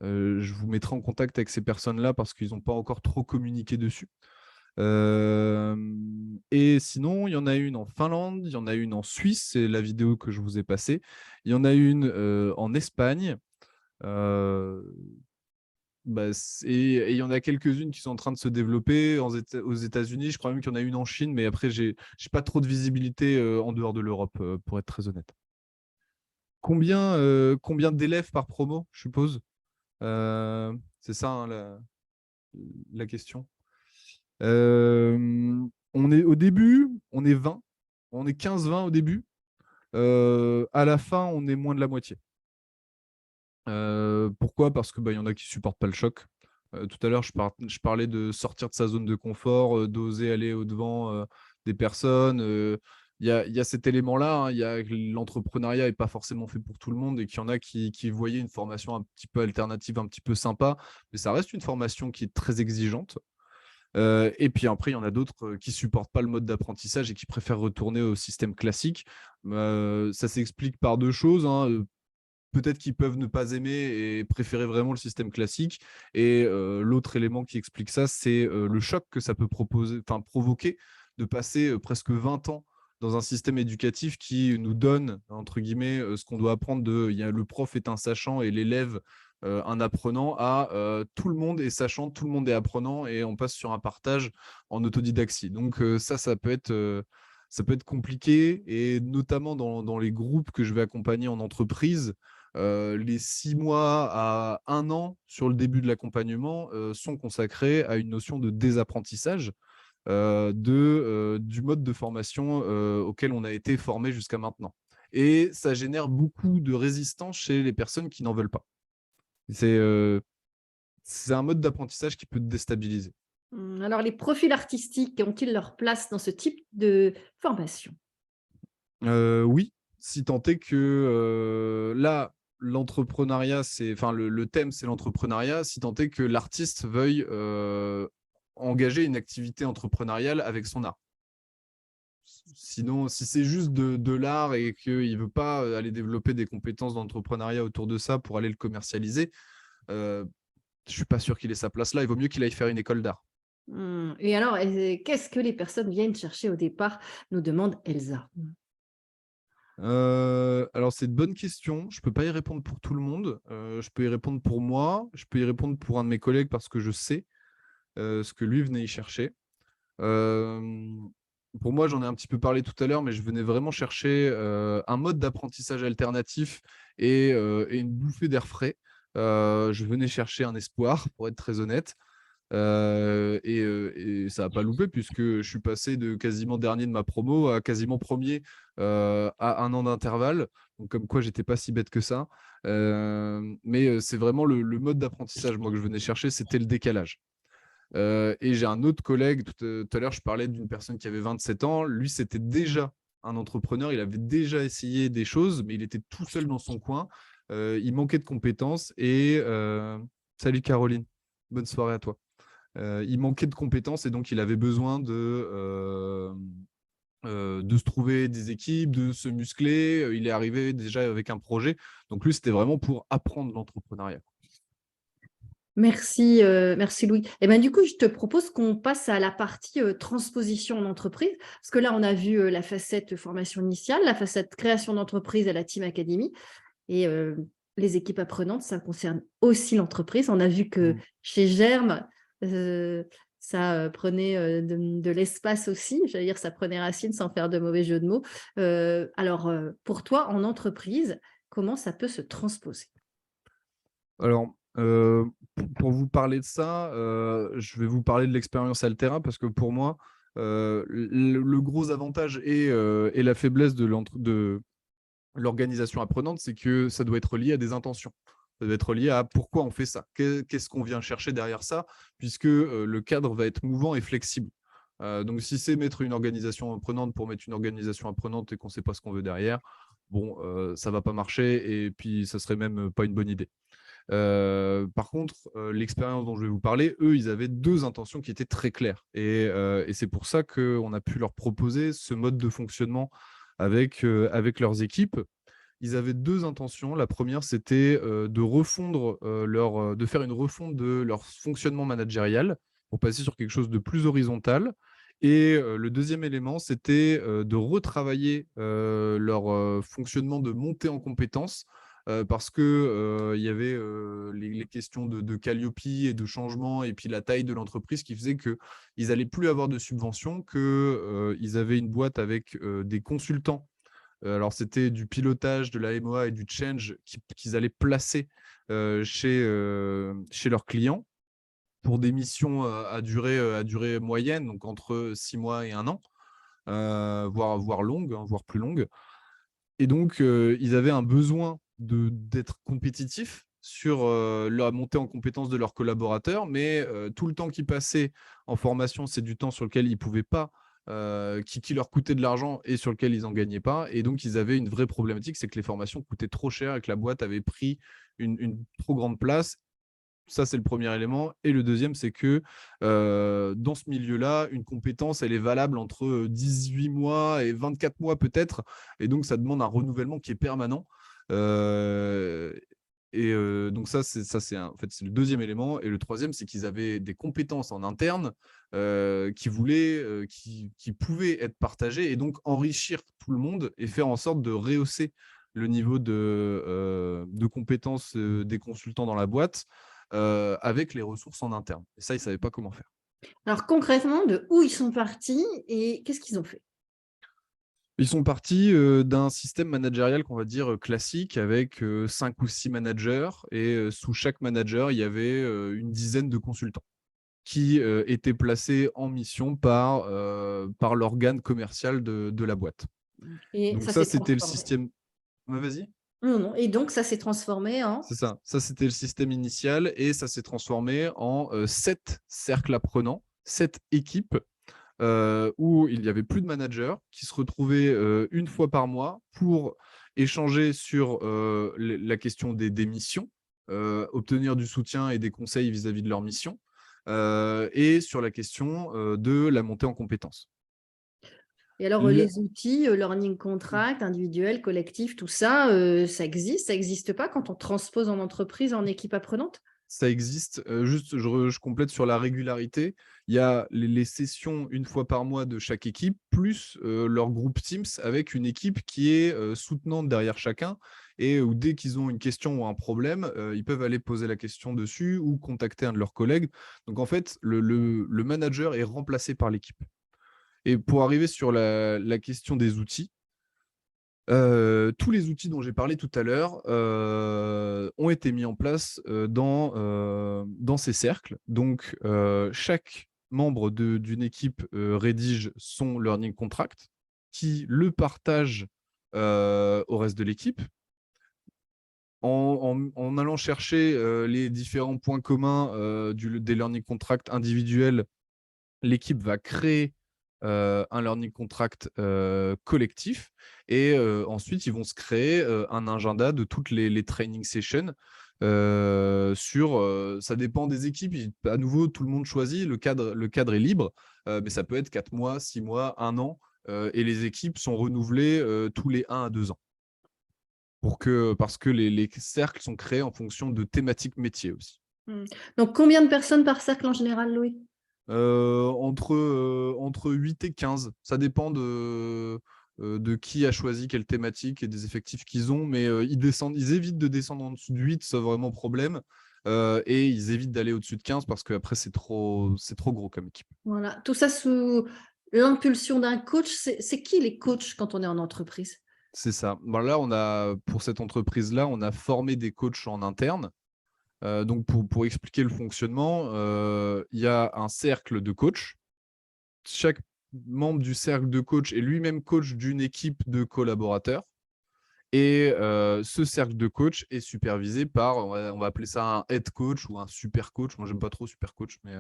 Je vous mettrai en contact avec ces personnes-là parce qu'ils n'ont pas encore trop communiqué dessus. Et sinon, il y en a une en Finlande, il y en a une en Suisse, c'est la vidéo que je vous ai passée. Il y en a une en Espagne, Et il y en a quelques-unes qui sont en train de se développer aux États-Unis. Je crois même qu'il y en a une en Chine, mais après, j'ai pas trop de visibilité en dehors de l'Europe, pour être très honnête. Combien d'élèves par promo, je suppose? C'est ça, hein, la question. On est au début, on est 20. On est 15-20 au début. À la fin, on est moins de la moitié. Pourquoi? Parce que y en a qui supportent pas le choc. Tout à l'heure, je parlais de sortir de sa zone de confort, d'oser aller au-devant des personnes. Il y a cet élément-là, hein. L'entrepreneuriat n'est pas forcément fait pour tout le monde et qu'il y en a qui voyaient une formation un petit peu alternative, un petit peu sympa, mais ça reste une formation qui est très exigeante. Et puis après, il y en a d'autres qui ne supportent pas le mode d'apprentissage et qui préfèrent retourner au système classique. Ça s'explique par deux choses, hein. Peut-être qu'ils peuvent ne pas aimer et préférer vraiment le système classique. Et l'autre élément qui explique ça, c'est le choc que ça peut provoquer de passer presque 20 ans dans un système éducatif qui nous donne, entre guillemets, ce qu'on doit apprendre le prof est un sachant et l'élève un apprenant, à tout le monde est sachant, tout le monde est apprenant, et on passe sur un partage en autodidaxie. Donc ça peut être compliqué, et notamment dans les groupes que je vais accompagner en entreprise. Les 6 mois à 1 an sur le début de l'accompagnement sont consacrés à une notion de désapprentissage du mode de formation auquel on a été formé jusqu'à maintenant. Et ça génère beaucoup de résistance chez les personnes qui n'en veulent pas. C'est un mode d'apprentissage qui peut te déstabiliser. Alors, les profils artistiques ont-ils leur place dans ce type de formation? Oui, si tant est que là, l'entrepreneuriat, le thème, c'est l'entrepreneuriat, si tant est que l'artiste veuille engager une activité entrepreneuriale avec son art. Sinon, si c'est juste de l'art et qu'il ne veut pas aller développer des compétences d'entrepreneuriat autour de ça pour aller le commercialiser, je ne suis pas sûr qu'il ait sa place là. Il vaut mieux qu'il aille faire une école d'art. Et alors, qu'est-ce que les personnes viennent chercher au départ, nous demande Elsa. Alors, c'est une bonne question. Je ne peux pas y répondre pour tout le monde. Je peux y répondre pour moi. Je peux y répondre pour un de mes collègues parce que je sais ce que lui venait y chercher. Pour moi, j'en ai un petit peu parlé tout à l'heure, mais je venais vraiment chercher un mode d'apprentissage alternatif et une bouffée d'air frais. Je venais chercher un espoir, pour être très honnête. Et ça n'a pas loupé, puisque je suis passé de quasiment dernier de ma promo à quasiment premier à 1 an d'intervalle. Donc, comme quoi, j'étais pas si bête que ça. Mais c'est vraiment le mode d'apprentissage, moi, que je venais chercher, c'était le décalage. Et j'ai un autre collègue, tout à l'heure, je parlais d'une personne qui avait 27 ans. Lui, c'était déjà un entrepreneur. Il avait déjà essayé des choses, mais il était tout seul dans son coin. Il manquait de compétences. Et salut Caroline, bonne soirée à toi. Il manquait de compétences et donc il avait besoin de se trouver des équipes, de se muscler. Il est arrivé déjà avec un projet. Donc lui, c'était vraiment pour apprendre l'entrepreneuriat. Merci, merci Louis. Et ben, du coup, je te propose qu'on passe à la partie transposition en entreprise, parce que là, on a vu la facette formation initiale, la facette création d'entreprise à la Team Academy, et les équipes apprenantes, ça concerne aussi l'entreprise. On a vu que chez Germe, ça prenait de l'espace aussi, j'allais dire ça prenait racine sans faire de mauvais jeu de mots. Alors, pour toi, en entreprise, comment ça peut se transposer? Alors, pour vous parler de ça, je vais vous parler de l'expérience Altera, parce que pour moi, le gros avantage et la faiblesse de l'organisation apprenante, c'est que ça doit être lié à des intentions. Ça doit être lié à pourquoi on fait ça, qu'est-ce qu'on vient chercher derrière ça, puisque le cadre va être mouvant et flexible. Donc, si c'est mettre une organisation apprenante pour mettre une organisation apprenante et qu'on ne sait pas ce qu'on veut derrière, bon, ça ne va pas marcher, et puis ça ne serait même pas une bonne idée. Par contre, l'expérience dont je vais vous parler, eux, ils avaient 2 intentions qui étaient très claires. Et c'est pour ça qu'on a pu leur proposer ce mode de fonctionnement avec leurs équipes. Ils avaient 2 intentions. La première, c'était de faire une refonte de leur fonctionnement managérial pour passer sur quelque chose de plus horizontal. Et le deuxième élément, c'était de retravailler leur fonctionnement de montée en compétences parce que il y avait les questions de Calliope et de changement, et puis la taille de l'entreprise qui faisait qu'ils n'allaient plus avoir de subventions, qu'ils avaient une boîte avec des consultants. Alors, c'était du pilotage, de la MOA et du change qu'ils allaient placer chez leurs clients pour des missions à durée moyenne, donc entre 6 mois et 1 an, voire longue, hein, voire plus longue. Et donc, ils avaient un besoin d'être compétitifs sur la montée en compétence de leurs collaborateurs, mais tout le temps qu'ils passaient en formation, c'est du temps sur lequel ils ne pouvaient pas, qui leur coûtait de l'argent et sur lequel ils n'en gagnaient pas. Et donc, ils avaient une vraie problématique, c'est que les formations coûtaient trop cher et que la boîte avait pris une trop grande place. Ça, c'est le premier élément. Et le deuxième, c'est que dans ce milieu-là, une compétence, elle est valable entre 18 mois et 24 mois peut-être. Et donc, ça demande un renouvellement qui est permanent. Donc, ça, c'est en fait, c'est le deuxième élément. Et le troisième, c'est qu'ils avaient des compétences en interne qui pouvaient être partagées et donc enrichir tout le monde et faire en sorte de rehausser le niveau de compétences des consultants dans la boîte. Avec les ressources en interne. Et ça, ils ne savaient pas comment faire. Alors concrètement, de où ils sont partis et qu'est-ce qu'ils ont fait? Ils sont partis d'un système managérial qu'on va dire classique avec 5 ou 6 managers et sous chaque manager, il y avait une dizaine de consultants qui étaient placés en mission par l'organe commercial de la boîte. Et Donc ça ça, c'était le transformé. système... Vas-y. Non. Et donc, ça s'est transformé en... C'est ça. Ça, c'était le système initial et ça s'est transformé en 7 cercles apprenants, 7 équipes où il n'y avait plus de managers qui se retrouvaient une fois par mois pour échanger sur la question des missions, obtenir du soutien et des conseils vis-à-vis de leurs missions et sur la question de la montée en compétences. Et alors, les outils, learning contract, individuel, collectif, tout ça, ça existe? Ça n'existe pas quand on transpose en entreprise, en équipe apprenante? Ça existe. Juste, je complète sur la régularité. Il y a les sessions une fois par mois de chaque équipe, plus leur groupe Teams avec une équipe qui est soutenante derrière chacun et où dès qu'ils ont une question ou un problème, ils peuvent aller poser la question dessus ou contacter un de leurs collègues. Donc, en fait, le manager est remplacé par l'équipe. Et pour arriver sur la question des outils, tous les outils dont j'ai parlé tout à l'heure ont été mis en place dans ces cercles. Donc, chaque membre d'une équipe rédige son learning contract, qui le partage au reste de l'équipe. En allant chercher les différents points communs des learning contracts individuels, l'équipe va créer un learning contract collectif et ensuite ils vont se créer un agenda de toutes les training sessions ça dépend des équipes. À nouveau, tout le monde choisit, le cadre est libre, mais ça peut être 4 mois, 6 mois, 1 an et les équipes sont renouvelées tous les 1 à 2 ans parce que les cercles sont créés en fonction de thématiques métiers aussi. Donc, combien de personnes par cercle en général, Louis? Entre 8 et 15. Ça dépend de qui a choisi quelle thématique et des effectifs qu'ils ont, mais ils évitent de descendre en dessous de 8, sauf vraiment problème. Et ils évitent d'aller au-dessus de 15 parce qu'après, c'est trop gros comme équipe. Voilà. Tout ça sous l'impulsion d'un coach. C'est qui les coachs quand on est en entreprise? C'est ça. Bon, là, pour cette entreprise-là, on a formé des coachs en interne. Donc, pour expliquer le fonctionnement, il y a un cercle de coachs. Chaque membre du cercle de coach est lui-même coach d'une équipe de collaborateurs. Et ce cercle de coach est supervisé par, on va appeler ça un head coach ou un super coach. Moi, j'aime pas trop super coach, mais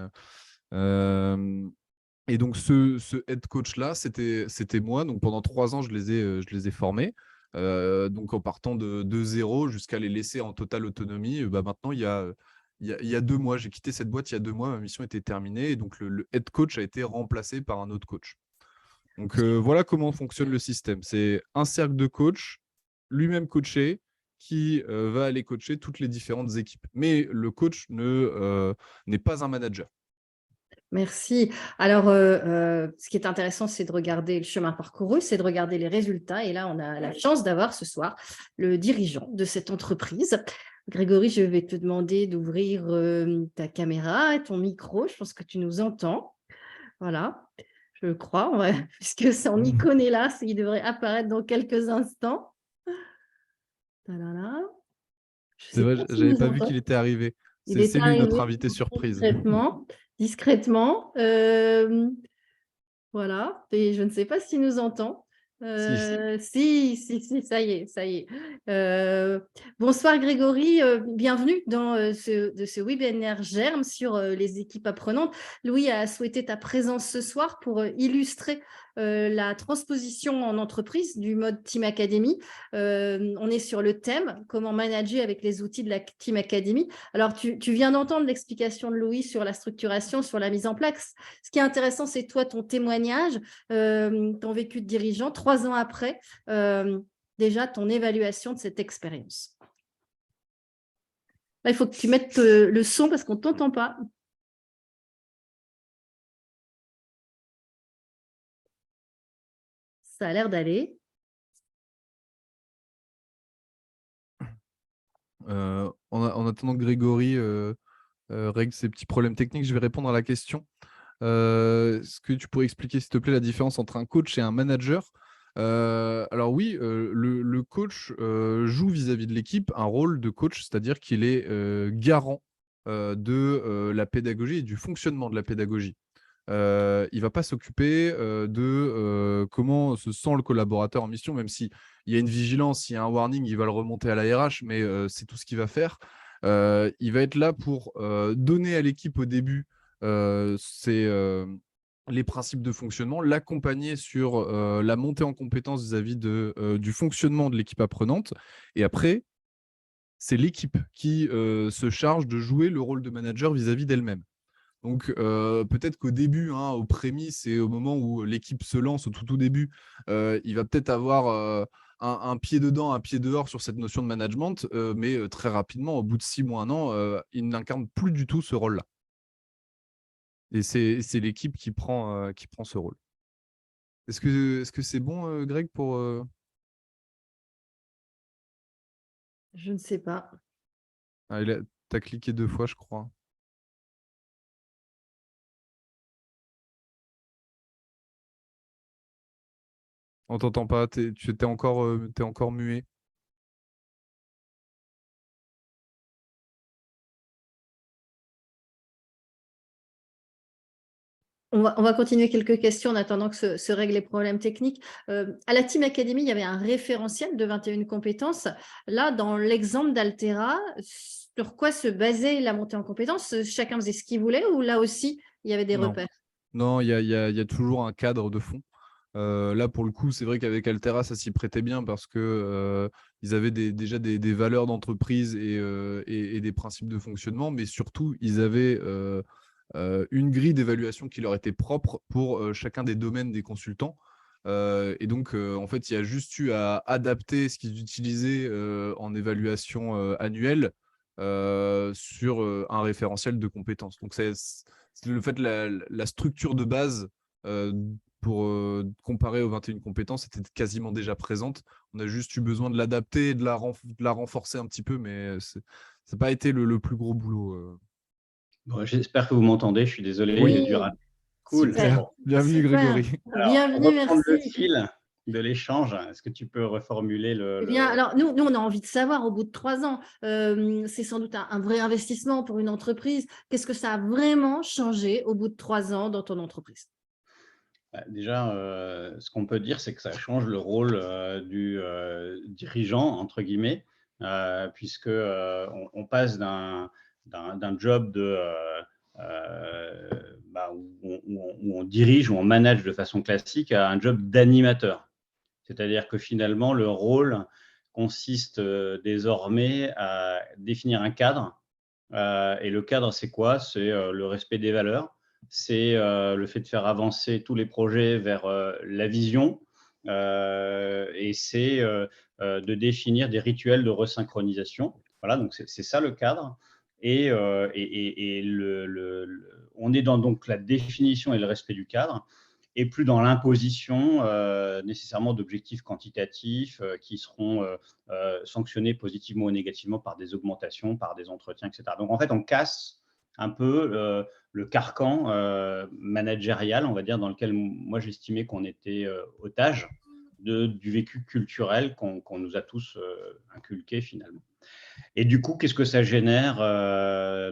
et donc ce head coach-là, c'était moi. Donc pendant 3 ans, je les ai formés. Donc en partant de zéro jusqu'à les laisser en totale autonomie. Maintenant, il y a 2 mois, j'ai quitté cette boîte il y a 2 mois, ma mission était terminée et donc le head coach a été remplacé par un autre coach. Donc voilà comment fonctionne le système. C'est un cercle de coach, lui-même coaché, qui va aller coacher toutes les différentes équipes. Mais le coach n'est pas un manager. Merci. Alors, ce qui est intéressant, c'est de regarder le chemin parcouru, c'est de regarder les résultats. Et là, on a la chance d'avoir ce soir le dirigeant de cette entreprise. Grégory, je vais te demander d'ouvrir ta caméra et ton micro. Je pense que tu nous entends. Voilà, je crois, ouais, puisque son icône est là, il devrait apparaître dans quelques instants. Tadada. Je C'est sais vrai, pas s'il j'avais nous pas vu entend. qu'il était arrivé. Il C'est est lui notre arrivé invité surprise. discrètement. Voilà, et je ne sais pas s'il nous entend. Si. Si, ça y est, ça y est. Bonsoir Grégory, bienvenue dans ce webinaire Germe sur les équipes apprenantes. Louis a souhaité ta présence ce soir pour illustrer la transposition en entreprise du mode Team Academy. On est sur le thème, comment manager avec les outils de la Team Academy. Alors, tu viens d'entendre l'explication de Louis sur la structuration, sur la mise en place. Ce qui est intéressant, c'est toi, ton témoignage, ton vécu de dirigeant, 3 ans après, déjà ton évaluation de cette expérience. Là, il faut que tu mettes le son parce qu'on ne t'entend pas. Ça a l'air d'aller. En attendant que Grégory règle ses petits problèmes techniques, je vais répondre à la question. Est-ce que tu pourrais expliquer, s'il te plaît, la différence entre un coach et un manager? Alors oui, le coach joue vis-à-vis de l'équipe un rôle de coach, c'est-à-dire qu'il est garant de la pédagogie et du fonctionnement de la pédagogie. Il ne va pas s'occuper de comment se sent le collaborateur en mission, même s'il y a une vigilance, s'il y a un warning, il va le remonter à la RH, mais c'est tout ce qu'il va faire. Il va être là pour donner à l'équipe au début les principes de fonctionnement, l'accompagner sur la montée en compétence vis-à-vis du fonctionnement de l'équipe apprenante. Et après, c'est l'équipe qui se charge de jouer le rôle de manager vis-à-vis d'elle-même. Donc, peut-être qu'au début, hein, aux prémices et au moment où l'équipe se lance, au tout début, il va peut-être avoir un pied dedans, un pied dehors sur cette notion de management, mais très rapidement, au bout de 6 mois, 1 an, il n'incarne plus du tout ce rôle-là. Et c'est l'équipe qui prend ce rôle. Est-ce que c'est bon, Greg, pour… Je ne sais pas. Ah, tu as cliqué 2 fois, je crois. On t'entend pas, tu es encore muet. On va continuer quelques questions en attendant que se règlent les problèmes techniques. À la Team Academy, il y avait un référentiel de 21 compétences. Là, dans l'exemple d'Altera, sur quoi se basait la montée en compétences? Chacun faisait ce qu'il voulait ou là aussi, il y avait des Non. repères? Non, il y a toujours un cadre de fond. Là, pour le coup, c'est vrai qu'avec Altera, ça s'y prêtait bien parce que ils avaient déjà des valeurs d'entreprise et des principes de fonctionnement, mais surtout, ils avaient une grille d'évaluation qui leur était propre pour chacun des domaines des consultants. Et donc, en fait, il y a juste eu à adapter ce qu'ils utilisaient en évaluation annuelle sur un référentiel de compétences. Donc, c'est le fait la structure de base pour comparer aux 21 compétences était quasiment déjà présente. On a juste eu besoin de l'adapter et de la renforcer un petit peu, mais ça n'a pas été le plus gros boulot. Bon, j'espère que vous m'entendez. Je suis désolé, Oui, j'ai dû rater. Cool. super. Bon. Bienvenue, Super. Grégory. Alors, Bienvenue, on va reprendre le merci. fil de l'échange. Est-ce que tu peux reformuler Eh bien, alors, nous, on a envie de savoir, au bout de 3 ans, c'est sans doute un vrai investissement pour une entreprise. Qu'est-ce que ça a vraiment changé au bout de 3 ans dans ton entreprise? Déjà, ce qu'on peut dire, c'est que ça change le rôle du dirigeant, entre guillemets, puisque on passe d'un job où on dirige, où on manage de façon classique à un job d'animateur. C'est-à-dire que finalement, le rôle consiste désormais à définir un cadre. Et le cadre, c'est quoi? C'est le respect des valeurs, c'est le fait de faire avancer tous les projets vers la vision, et c'est de définir des rituels de resynchronisation. Voilà, donc c'est ça le cadre. Et on est dans donc la définition et le respect du cadre, et plus dans l'imposition nécessairement d'objectifs quantitatifs qui seront sanctionnés positivement ou négativement par des augmentations, par des entretiens, etc. Donc en fait, on casse un peu le carcan managérial, on va dire, dans lequel moi j'estimais qu'on était otage du vécu culturel qu'on nous a tous inculqué finalement. Et du coup, qu'est-ce que ça génère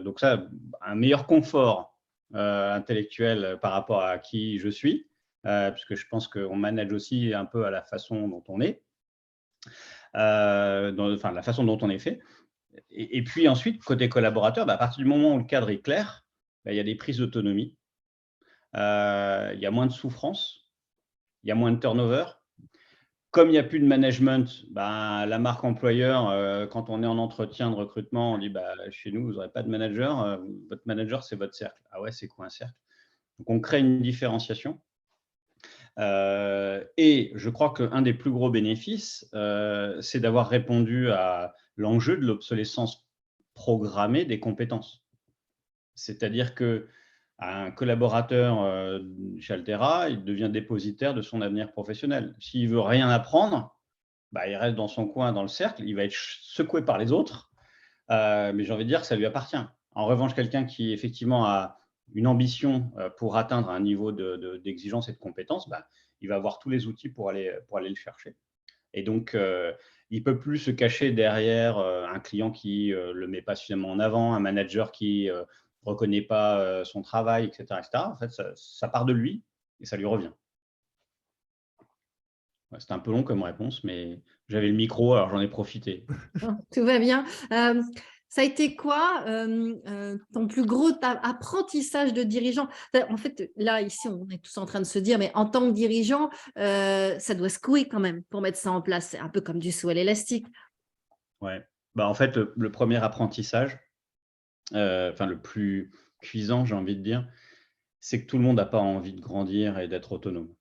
donc ça, un meilleur confort intellectuel par rapport à qui je suis, puisque je pense qu'on manage aussi un peu à la façon dont on est, enfin la façon dont on est fait. Et puis ensuite, côté collaborateur, à partir du moment où le cadre est clair, il y a des prises d'autonomie, il y a moins de souffrance, il y a moins de turnover. Comme il n'y a plus de management, la marque employeur, quand on est en entretien de recrutement, on dit chez nous, vous n'aurez pas de manager, votre manager, c'est votre cercle. Ah ouais, c'est quoi un cercle? Donc, on crée une différenciation. Et je crois qu'un des plus gros bénéfices, c'est d'avoir répondu à l'enjeu de l'obsolescence programmée des compétences. C'est-à-dire que un collaborateur chez Altera, il devient dépositaire de son avenir professionnel. S'il ne veut rien apprendre, il reste dans son coin, dans le cercle, il va être secoué par les autres, mais j'ai envie de dire que ça lui appartient. En revanche, quelqu'un qui effectivement a une ambition pour atteindre un niveau d'exigence et de compétence, il va avoir tous les outils pour aller le chercher. Et donc, il ne peut plus se cacher derrière un client qui ne le met pas suffisamment en avant, un manager qui ne reconnaît pas son travail, etc., etc. En fait, ça part de lui et ça lui revient. Ouais, c'était un peu long comme réponse, mais j'avais le micro, alors j'en ai profité. Tout va bien. Ça a été quoi ton plus gros apprentissage de dirigeant? En fait, là, ici, on est tous en train de se dire, mais en tant que dirigeant, ça doit secouer quand même pour mettre ça en place. C'est un peu comme du saut à l'élastique. Ouais. En fait, le premier apprentissage, le plus cuisant, j'ai envie de dire, c'est que tout le monde n'a pas envie de grandir et d'être autonome.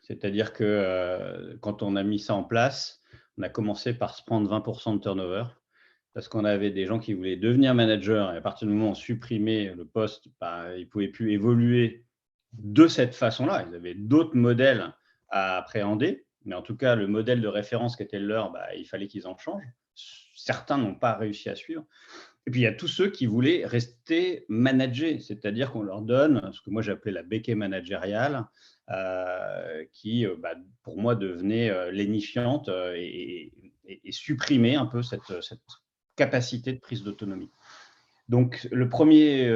C'est-à-dire que quand on a mis ça en place, on a commencé par se prendre 20% de turnover parce qu'on avait des gens qui voulaient devenir manager et à partir du moment où on supprimait le poste, ils ne pouvaient plus évoluer de cette façon-là. Ils avaient d'autres modèles à appréhender, mais en tout cas, le modèle de référence qui était le leur, il fallait qu'ils en changent. Certains n'ont pas réussi à suivre. Et puis, il y a tous ceux qui voulaient rester managés, c'est-à-dire qu'on leur donne ce que moi j'appelais la béquille managériale, qui, pour moi, devenait lénifiante et supprimait un peu cette capacité de prise d'autonomie. Donc, le premier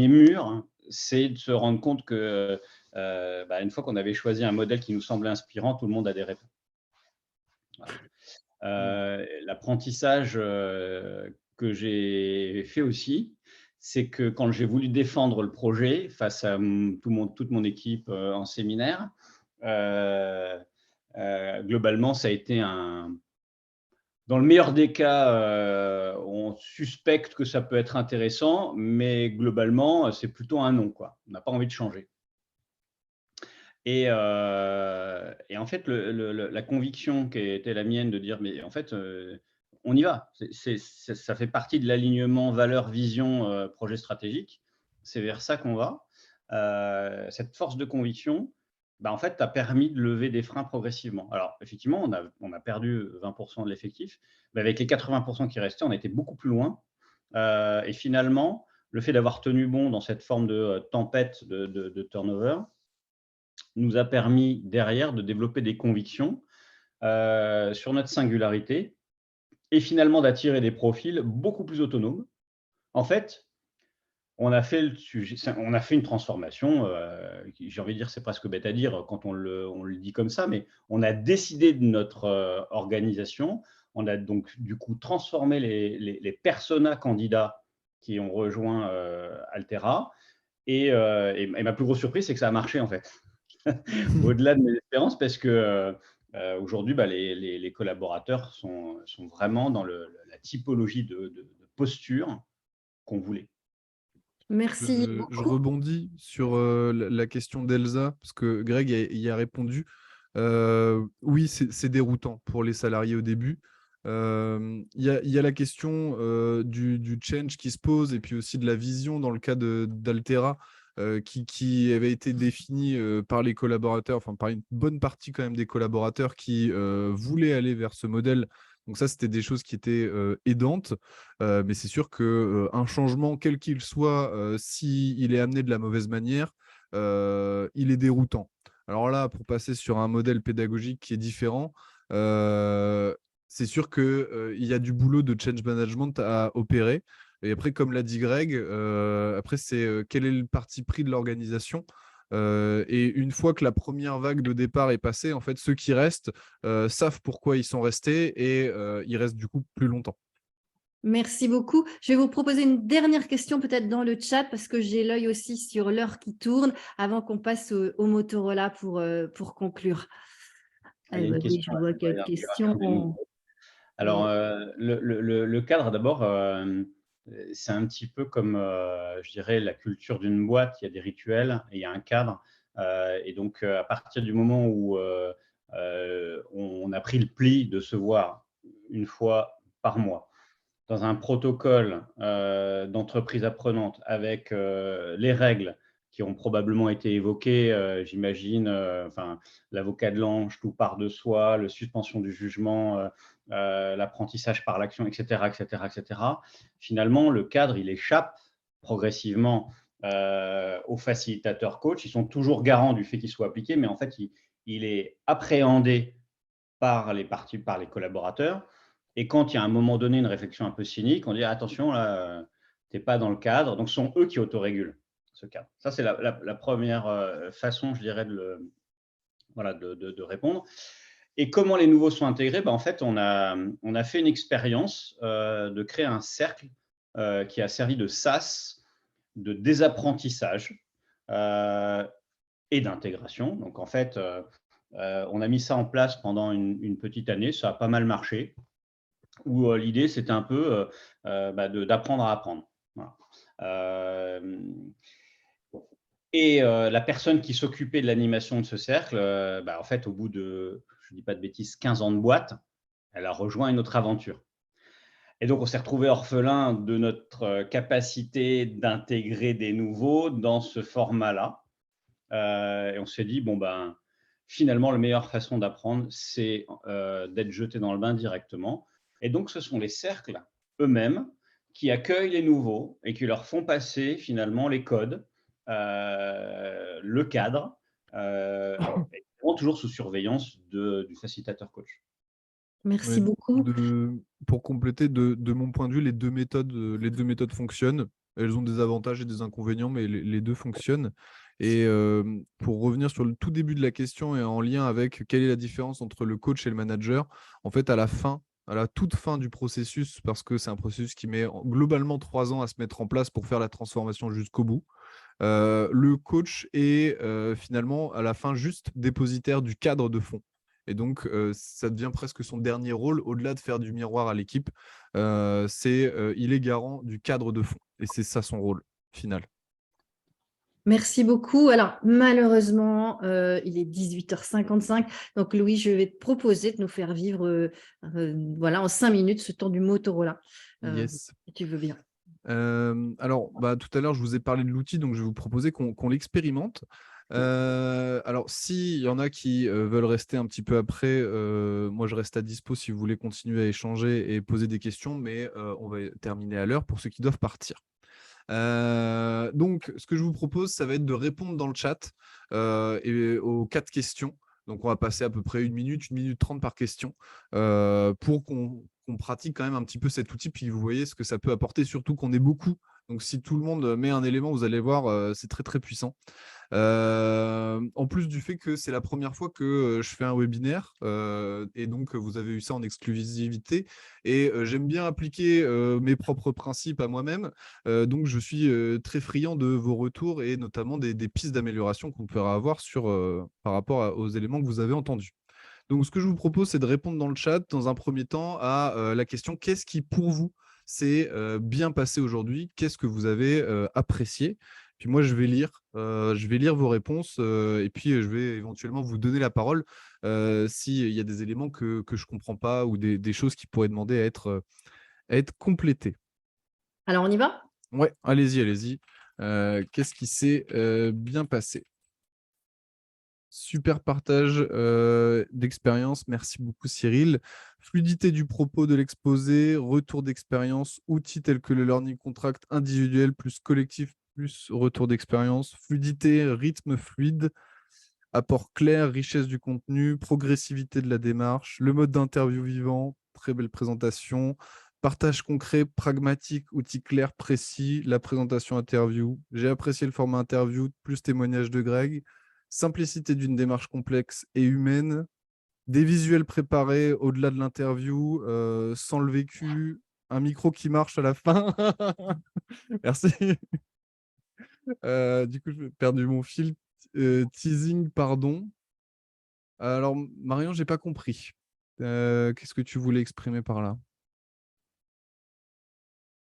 mur, c'est de se rendre compte que une fois qu'on avait choisi un modèle qui nous semblait inspirant, tout le monde adhérait. Voilà. L'apprentissage que j'ai fait aussi, c'est que quand j'ai voulu défendre le projet face à toute mon équipe en séminaire, globalement, ça a été dans le meilleur des cas, on suspecte que ça peut être intéressant, mais globalement, c'est plutôt un non, quoi. On n'a pas envie de changer. Et en fait, la conviction qui était la mienne de dire, mais en fait, on y va. Ça fait partie de l'alignement valeur-vision projet stratégique. C'est vers ça qu'on va. Cette force de conviction, en fait, a permis de lever des freins progressivement. Alors, effectivement, on a perdu 20% de l'effectif, mais avec les 80% qui restaient, on était beaucoup plus loin. Et finalement, le fait d'avoir tenu bon dans cette forme de tempête de turnover nous a permis derrière de développer des convictions sur notre singularité et finalement d'attirer des profils beaucoup plus autonomes. En fait, on a fait une transformation, j'ai envie de dire, c'est presque bête à dire quand on le dit comme ça, mais on a décidé de notre organisation. On a donc du coup transformé les personas candidats qui ont rejoint Altera. Et ma plus grosse surprise, c'est que ça a marché en fait. Au-delà de mes espérances, parce que aujourd'hui, les collaborateurs sont vraiment dans la typologie de posture qu'on voulait. Merci. Je rebondis sur la question d'Elsa, parce que Greg y a répondu. Oui, c'est déroutant pour les salariés au début. Il y a la question du change qui se pose et puis aussi de la vision dans le cas d'Altera qui avait été définie par les collaborateurs, enfin par une bonne partie quand même des collaborateurs qui voulaient aller vers ce modèle. Donc ça, c'était des choses qui étaient aidantes, mais c'est sûr qu'un changement, quel qu'il soit, s'il est amené de la mauvaise manière, il est déroutant. Alors là, pour passer sur un modèle pédagogique qui est différent, c'est sûr qu'il y a du boulot de change management à opérer. Et après, comme l'a dit Greg, après, c'est quel est le parti pris de l'organisation. Et une fois que la première vague de départ est passée, en fait, ceux qui restent savent pourquoi ils sont restés et ils restent du coup plus longtemps. Merci beaucoup. Je vais vous proposer une dernière question peut-être dans le chat parce que j'ai l'œil aussi sur l'heure qui tourne avant qu'on passe au Motorola pour conclure. Il y a une Oui, question je vois sur quelques l'intégration des questions. nouveaux. Alors, le cadre, d'abord, c'est un petit peu comme, je dirais, la culture d'une boîte. Il y a des rituels et il y a un cadre. Et donc, à partir du moment où on a pris le pli de se voir une fois par mois, dans un protocole d'entreprise apprenante avec les règles qui ont probablement été évoquées, j'imagine, l'avocat de l'ange, tout part de soi, la suspension du jugement, l'apprentissage par l'action, etc., etc., etc. Finalement, le cadre, il échappe progressivement aux facilitateurs coach. Ils sont toujours garants du fait qu'il soit appliqué, mais en fait, il est appréhendé par les parties, par les collaborateurs. Et quand il y a à un moment donné une réflexion un peu cynique, on dit attention, là, tu n'es pas dans le cadre. Donc, ce sont eux qui autorégulent ce cadre. Ça, c'est la première façon, je dirais, de répondre. Et comment les nouveaux sont intégrés? En fait, on a fait une expérience de créer un cercle qui a servi de sas de désapprentissage et d'intégration. Donc, en fait, on a mis ça en place pendant une petite année. Ça a pas mal marché. Où l'idée, c'était un peu d'apprendre à apprendre. Voilà. Et la personne qui s'occupait de l'animation de ce cercle, en fait, au bout de, je ne dis pas de bêtises, 15 ans de boîte, elle a rejoint une autre aventure. Et donc, on s'est retrouvé orphelin de notre capacité d'intégrer des nouveaux dans ce format-là. Et on s'est dit, finalement, la meilleure façon d'apprendre, c'est d'être jeté dans le bain directement. Et donc, ce sont les cercles eux-mêmes qui accueillent les nouveaux et qui leur font passer finalement les codes, le cadre, toujours sous surveillance du facilitateur coach. Merci beaucoup. Pour compléter, de mon point de vue, les deux méthodes fonctionnent. Elles ont des avantages et des inconvénients, mais les deux fonctionnent. Et pour revenir sur le tout début de la question et en lien avec quelle est la différence entre le coach et le manager, en fait, à la toute fin du processus, parce que c'est un processus qui met globalement 3 ans à se mettre en place pour faire la transformation jusqu'au bout, le coach est finalement à la fin juste dépositaire du cadre de fond. Et donc, ça devient presque son dernier rôle, au-delà de faire du miroir à l'équipe. Il est garant du cadre de fond. Et c'est ça son rôle final. Merci beaucoup. Alors, malheureusement, il est 18h55. Donc, Louis, je vais te proposer de nous faire vivre en 5 minutes ce temps du Motorola. Yes. Si tu veux bien. Alors, tout à l'heure, je vous ai parlé de l'outil, donc je vais vous proposer qu'on l'expérimente. Alors, s'il y en a qui veulent rester un petit peu après, moi, je reste à dispo si vous voulez continuer à échanger et poser des questions, mais on va terminer à l'heure pour ceux qui doivent partir. Donc, ce que je vous propose, ça va être de répondre dans le chat et aux 4 questions. Donc, on va passer à peu près 1 minute 30 par question pour qu'on pratique quand même un petit peu cet outil, puis vous voyez ce que ça peut apporter, surtout qu'on est beaucoup. Donc, si tout le monde met un élément, vous allez voir, c'est très, très puissant. En plus du fait que c'est la première fois que je fais un webinaire et donc vous avez eu ça en exclusivité et j'aime bien appliquer mes propres principes à moi-même, donc je suis très friand de vos retours et notamment des pistes d'amélioration qu'on pourra avoir par rapport aux éléments que vous avez entendus. Donc ce que je vous propose, c'est de répondre dans le chat dans un premier temps à la question: qu'est-ce qui pour vous s'est bien passé aujourd'hui? Qu'est-ce que vous avez apprécié? Puis moi, je vais lire vos réponses et puis je vais éventuellement vous donner la parole s'il y a des éléments que je ne comprends pas ou des choses qui pourraient demander à être complétées. Alors, on y va? Ouais, allez-y, allez-y. Qu'est-ce qui s'est bien passé? Super partage d'expérience. Merci beaucoup, Cyril. Fluidité du propos de l'exposé, retour d'expérience, outils tels que le learning contract individuel plus collectif plus retour d'expérience, fluidité, rythme fluide, apport clair, richesse du contenu, progressivité de la démarche, le mode d'interview vivant, très belle présentation, partage concret, pragmatique, outils clairs, précis, la présentation interview. J'ai apprécié le format interview plus témoignage de Greg. Simplicité d'une démarche complexe et humaine, des visuels préparés au-delà de l'interview, sans le vécu, un micro qui marche à la fin. Merci. Du coup, j'ai perdu mon fil. Teasing, pardon. Alors, Marion, j'ai pas compris. Qu'est-ce que tu voulais exprimer par là?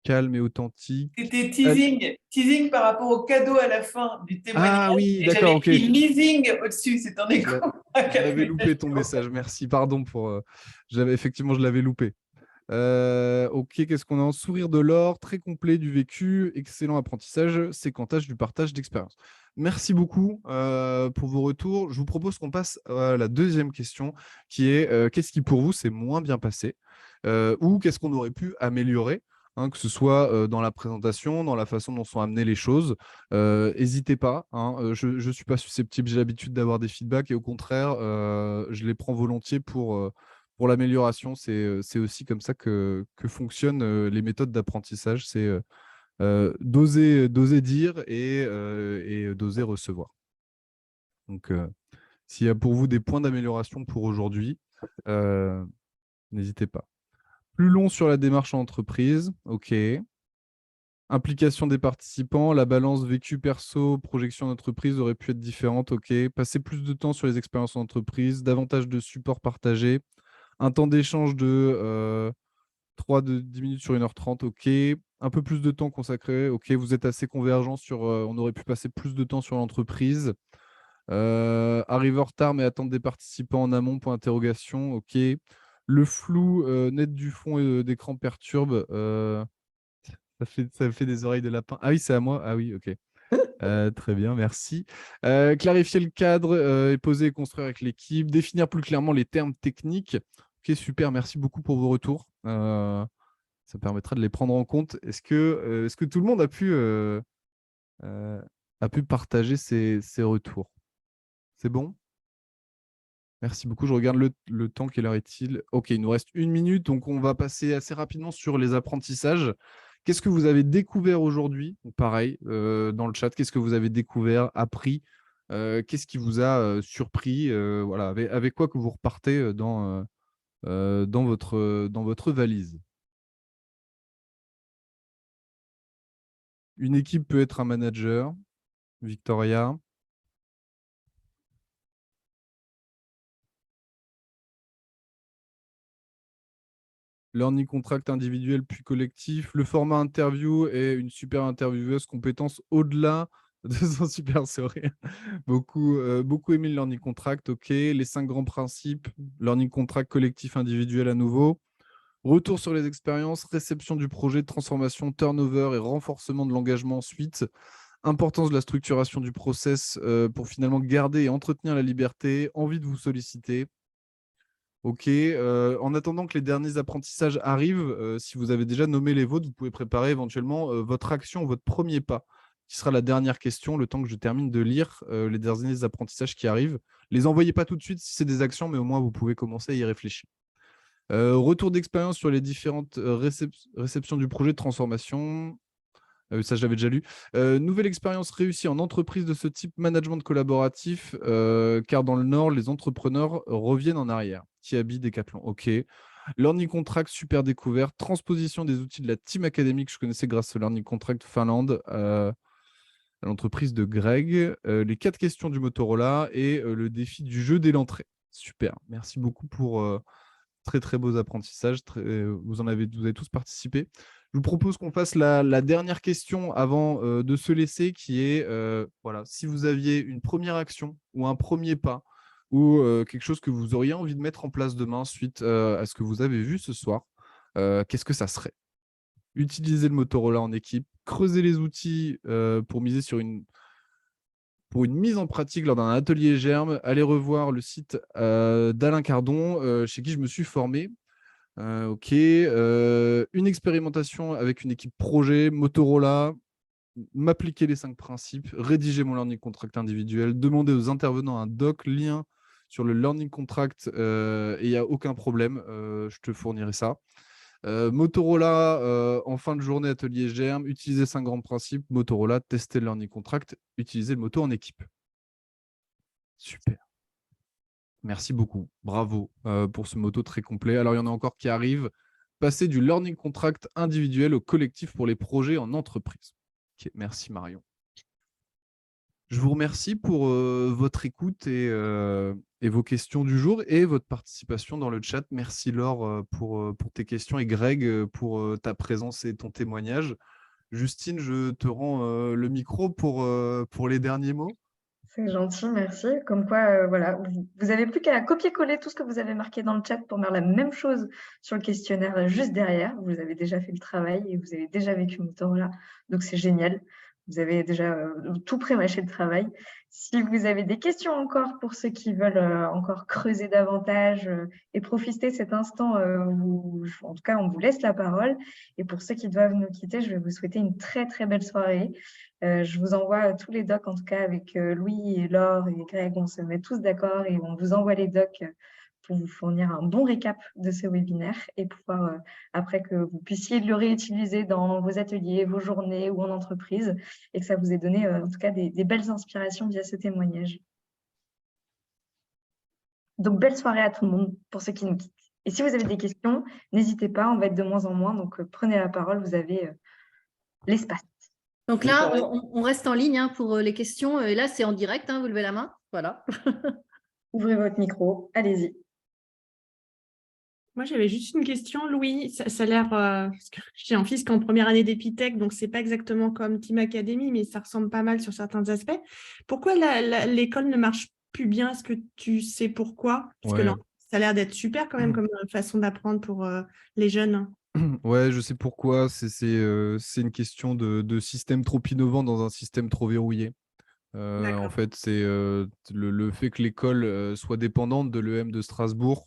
Calme et authentique. C'était teasing par rapport au cadeau à la fin du témoignage. Ah oui, Et d'accord, j'avais ok. écrit leasing au-dessus, c'est un écho. J'avais loupé ton message, merci, pardon pour. Effectivement, je l'avais loupé. Ok, qu'est-ce qu'on a en sourire de l'or, très complet du vécu, excellent apprentissage, séquentage du partage d'expérience. Merci beaucoup pour vos retours. Je vous propose qu'on passe à la deuxième question qui est qu'est-ce qui pour vous s'est moins bien passé ou qu'est-ce qu'on aurait pu améliorer, hein, que ce soit dans la présentation, dans la façon dont sont amenées les choses. N'hésitez pas, hein, je ne suis pas susceptible, j'ai l'habitude d'avoir des feedbacks et au contraire, je les prends volontiers pour l'amélioration. C'est aussi comme ça que fonctionnent les méthodes d'apprentissage. C'est d'oser dire et d'oser recevoir. Donc, s'il y a pour vous des points d'amélioration pour aujourd'hui, n'hésitez pas. Plus long sur la démarche en entreprise, ok. Implication des participants, la balance vécu perso, projection d'entreprise aurait pu être différente, ok. Passer plus de temps sur les expériences en entreprise, davantage de support partagé, un temps d'échange de 10 minutes sur 1h30, ok. Un peu plus de temps consacré, ok. Vous êtes assez convergents sur on aurait pu passer plus de temps sur l'entreprise. Arriver en retard mais attendre des participants en amont, point d'interrogation, ok. Le flou net du fond et d'écran perturbe. Ça fait des oreilles de lapin. Ah oui, c'est à moi. Ah oui, ok. Très bien, merci. Clarifier le cadre et poser et construire avec l'équipe. Définir plus clairement les termes techniques. Ok, super, merci beaucoup pour vos retours. Ça permettra de les prendre en compte. Est-ce que tout le monde a pu partager ces retours? C'est bon? Merci beaucoup. Je regarde le temps. Quelle heure est-il? Ok, il nous reste 1 minute, donc on va passer assez rapidement sur les apprentissages. Qu'est-ce que vous avez découvert aujourd'hui? Pareil, dans le chat, qu'est-ce que vous avez découvert, appris? Qu'est-ce qui vous a surpris? Voilà, avec quoi que vous repartez dans votre valise? Une équipe peut être un manager. Victoria. Learning contract individuel puis collectif. Le format interview et une super intervieweuse, compétence au-delà de son super sourire. Beaucoup aimé le learning contract, ok. Les 5 grands principes, learning contract collectif individuel à nouveau. Retour sur les expériences, réception du projet, transformation, turnover et renforcement de l'engagement ensuite. Importance de la structuration du process pour finalement garder et entretenir la liberté, envie de vous solliciter. Ok, en attendant que les derniers apprentissages arrivent, si vous avez déjà nommé les vôtres, vous pouvez préparer éventuellement votre action, votre premier pas, qui sera la dernière question, le temps que je termine de lire les derniers apprentissages qui arrivent. Les envoyez pas tout de suite si c'est des actions, mais au moins vous pouvez commencer à y réfléchir. Retour d'expérience sur les différentes réceptions du projet de transformation. Ça, je l'avais déjà lu. Nouvelle expérience réussie en entreprise de ce type, management collaboratif, car dans le Nord, les entrepreneurs reviennent en arrière. Kiabi, Decathlon, ok. Learning Contract, super découverte. Transposition des outils de la Team Academy que je connaissais grâce au Learning Contract Finlande, à l'entreprise de Greg. Les 4 questions du Motorola et le défi du jeu dès l'entrée. Super, merci beaucoup pour très très beaux apprentissages. Vous avez tous participé. Je Je vous propose qu'on fasse la dernière question avant de se laisser, qui est, voilà, si vous aviez une première action ou un premier pas ou quelque chose que vous auriez envie de mettre en place demain suite à ce que vous avez vu ce soir, qu'est-ce que ça serait? Utiliser le Motorola en équipe, creuser les outils pour miser pour une mise en pratique lors d'un atelier Germe, aller revoir le site d'Alain Cardon, chez qui je me suis formé. Ok, une expérimentation avec une équipe projet, Motorola, m'appliquer les 5 principes, rédiger mon learning contract individuel, demander aux intervenants un doc, lien sur le learning contract, et il n'y a aucun problème, je te fournirai ça. Motorola, en fin de journée, atelier Germe, utiliser 5 grands principes, Motorola, tester le learning contract, utiliser le moto en équipe. Super. Merci beaucoup. Bravo pour ce moto très complet. Alors, il y en a encore qui arrivent. Passer du learning contract individuel au collectif pour les projets en entreprise. Okay, merci Marion. Je vous remercie pour votre écoute et vos questions du jour et votre participation dans le chat. Merci Laure pour tes questions et Greg pour ta présence et ton témoignage. Justine, je te rends le micro pour les derniers mots. C'est gentil, merci. Comme quoi, voilà, vous avez plus qu'à copier-coller tout ce que vous avez marqué dans le chat pour faire la même chose sur le questionnaire juste derrière. Vous avez déjà fait le travail et vous avez déjà vécu Motorola, donc c'est génial. Vous avez déjà tout pré-mâché le travail. Si vous avez des questions encore pour ceux qui veulent encore creuser davantage et profiter cet instant où, en tout cas, on vous laisse la parole. Et pour ceux qui doivent nous quitter, je vais vous souhaiter une très, très belle soirée. Je vous envoie tous les docs, en tout cas avec Louis et Laure et Greg, on se met tous d'accord et on vous envoie les docs pour vous fournir un bon récap de ce webinaire et pouvoir, après que vous puissiez le réutiliser dans vos ateliers, vos journées ou en entreprise et que ça vous ait donné en tout cas des belles inspirations via ce témoignage. Donc, belle soirée à tout le monde pour ceux qui nous quittent. Et si vous avez des questions, n'hésitez pas, on va être de moins en moins, donc prenez la parole, vous avez l'espace. Donc là, on reste en ligne hein, pour les questions. Et là, c'est en direct, hein, vous levez la main. Voilà. Ouvrez votre micro, allez-y. Moi, j'avais juste une question, Louis. Ça a l'air, parce que j'ai un fils qui est en première année d'Epitech, donc c'est pas exactement comme Team Academy, mais ça ressemble pas mal sur certains aspects. Pourquoi l'école ne marche plus bien? Est-ce que tu sais pourquoi? Parce que là, ça a l'air d'être super quand même comme façon d'apprendre pour les jeunes. Ouais, je sais pourquoi. C'est une question de système trop innovant dans un système trop verrouillé. En fait, c'est le fait que l'école soit dépendante de l'EM de Strasbourg,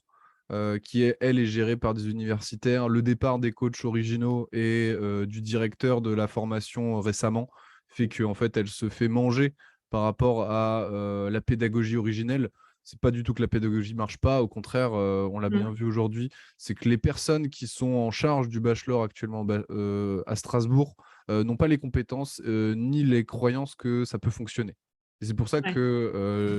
qui, elle, est gérée par des universitaires. Le départ des coachs originaux et du directeur de la formation récemment fait qu'en fait, elle se fait manger par rapport à la pédagogie originelle. C'est pas du tout que la pédagogie marche pas, au contraire, on l'a bien vu aujourd'hui, c'est que les personnes qui sont en charge du bachelor actuellement à Strasbourg n'ont pas les compétences ni les croyances que ça peut fonctionner. Et c'est pour ça que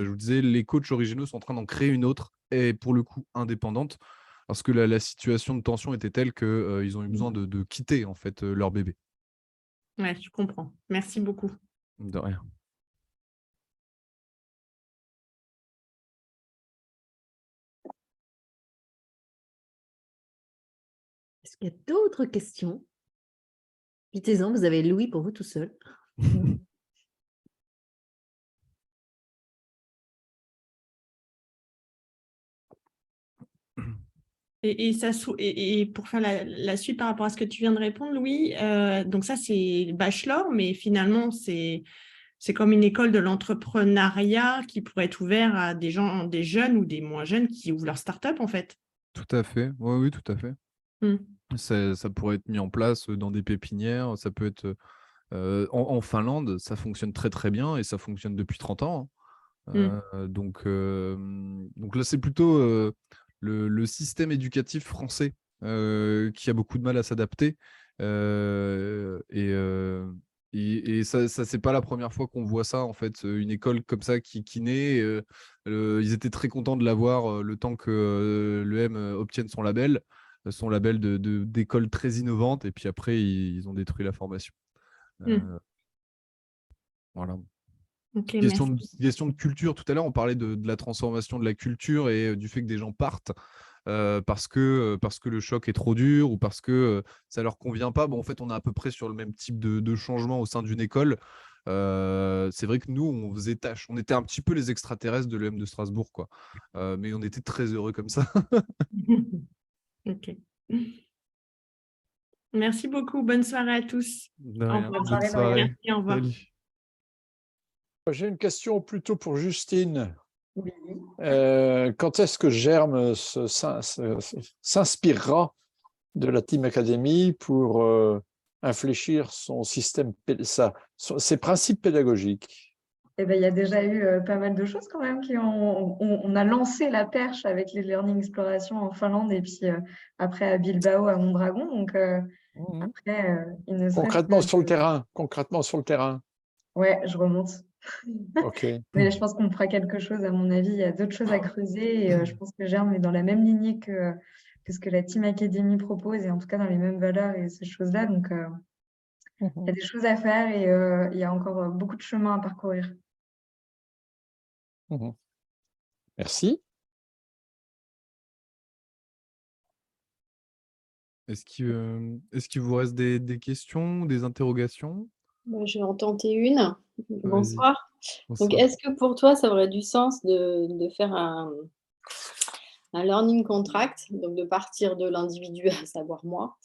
je vous disais, les coachs originaux sont en train d'en créer une autre, et pour le coup indépendante, parce que la situation de tension était telle qu'ils ont eu besoin de quitter en fait leur bébé. Ouais, je comprends. Merci beaucoup. De rien. Est-ce qu'il y a d'autres questions? Dites-en, vous avez Louis pour vous tout seul. Et pour faire la suite par rapport à ce que tu viens de répondre, Louis, donc ça, c'est bachelor, mais finalement, c'est comme une école de l'entrepreneuriat qui pourrait être ouverte à des jeunes ou des moins jeunes qui ouvrent leur start-up, en fait. Tout à fait, oui, tout à fait. Ça pourrait être mis en place dans des pépinières, ça peut être en Finlande, ça fonctionne très très bien et ça fonctionne depuis 30 ans. Donc là, c'est plutôt le système éducatif français qui a beaucoup de mal à s'adapter. Et ça c'est pas la première fois qu'on voit ça, en fait. Une école comme ça qui naît, ils étaient très contents de l'avoir le temps que l'EM obtienne son label d'école très innovante, et puis après, ils ont détruit la formation. Voilà. Okay, question de culture. Tout à l'heure, on parlait de la transformation de la culture et du fait que des gens partent. parce que le choc est trop dur ou parce que ça ne leur convient pas. Bon, en fait, on est à peu près sur le même type de changement au sein d'une école. C'est vrai que nous, on faisait tâche. On était un petit peu les extraterrestres de l'EM de Strasbourg, quoi. Mais on était très heureux comme ça. Ok. Merci beaucoup. Bonne soirée à tous. De Au rien. revoir. Bonne soirée. Merci, au revoir. Salut. J'ai une question plutôt pour Justine. Oui. Quand est-ce que Germe s'inspirera de la Team Academy pour infléchir son système, ses principes pédagogiques? Eh ben, il y a déjà eu pas mal de choses quand même on a lancé la perche avec les Learning Exploration en Finlande et puis après à Bilbao, à Mondragon. Donc après, il ne serait Concrètement que- sur le terrain. Concrètement sur le terrain. Ouais, je remonte. Ok. Mais je pense qu'on fera quelque chose, à mon avis. Il y a d'autres choses à creuser et je pense que Germe est dans la même lignée que ce que la Team Academy propose et en tout cas dans les mêmes valeurs et ces choses-là. Donc, il y a des choses à faire et il y a encore beaucoup de chemin à parcourir. Merci. Est-ce qu'il vous reste des questions, des interrogations? Je vais en tenter une. Vas-y. Bonsoir. Donc, Bonsoir. est-ce que pour toi, ça aurait du sens de faire un learning contract, donc de partir de l'individu, à savoir moi,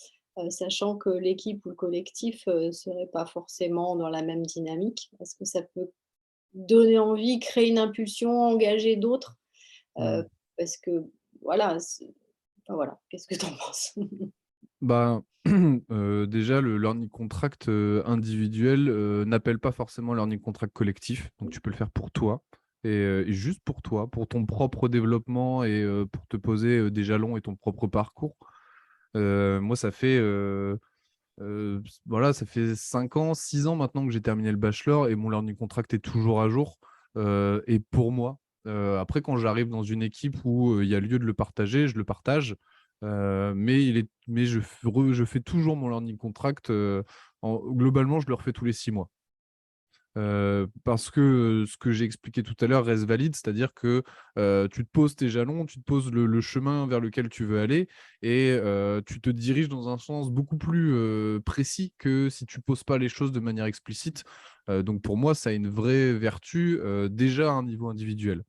sachant que l'équipe ou le collectif ne serait pas forcément dans la même dynamique? Est-ce que ça peut donner envie, créer une impulsion, engager d'autres? Parce que, voilà, enfin, voilà. Qu'est-ce que tu en penses? Bah, déjà, le learning contract individuel n'appelle pas forcément le learning contract collectif. Donc, tu peux le faire pour toi et juste pour toi, pour ton propre développement et pour te poser des jalons et ton propre parcours. Moi, voilà, ça fait 5 ans, 6 ans maintenant que j'ai terminé le bachelor et mon learning contract est toujours à jour. Et pour moi, après, quand j'arrive dans une équipe où il y a lieu de le partager, je le partage. Mais je fais toujours mon learning contract. Globalement, je le refais tous les 6 mois. Parce que ce que j'ai expliqué tout à l'heure reste valide, c'est-à-dire que tu te poses tes jalons, tu te poses le chemin vers lequel tu veux aller et tu te diriges dans un sens beaucoup plus précis que si tu ne poses pas les choses de manière explicite. Donc pour moi, ça a une vraie vertu déjà à un niveau individuel.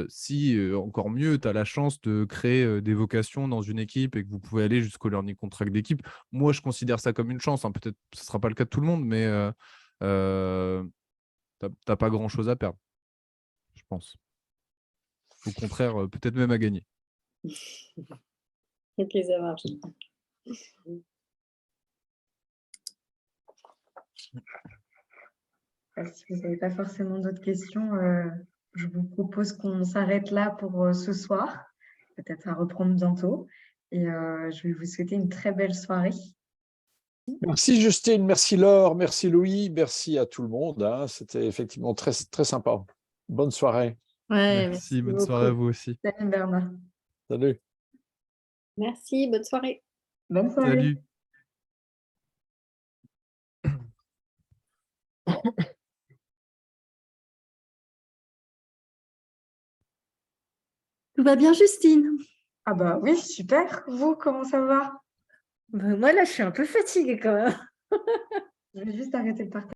Si encore mieux, tu as la chance de créer des vocations dans une équipe et que vous pouvez aller jusqu'au learning contract d'équipe, moi je considère ça comme une chance, hein. Peut-être que ce ne sera pas le cas de tout le monde, mais tu n'as pas grand-chose à perdre, je pense. Au contraire, peut-être même à gagner. Ok, ça marche. Si vous n'avez pas forcément d'autres questions, je vous propose qu'on s'arrête là pour ce soir, peut-être à reprendre bientôt. Et je vais vous souhaiter une très belle soirée. Merci Justine, merci Laure, merci Louis, merci à tout le monde, hein. C'était effectivement très, très sympa. Bonne soirée. Ouais, merci, bonne soirée à vous aussi. Salut Bernard. Salut. Merci, bonne soirée. Bonne soirée. Salut. Tout va bien, Justine? Ah bah oui, super. Vous, comment ça va? Moi, là, je suis un peu fatiguée quand même. Je vais juste arrêter le partage.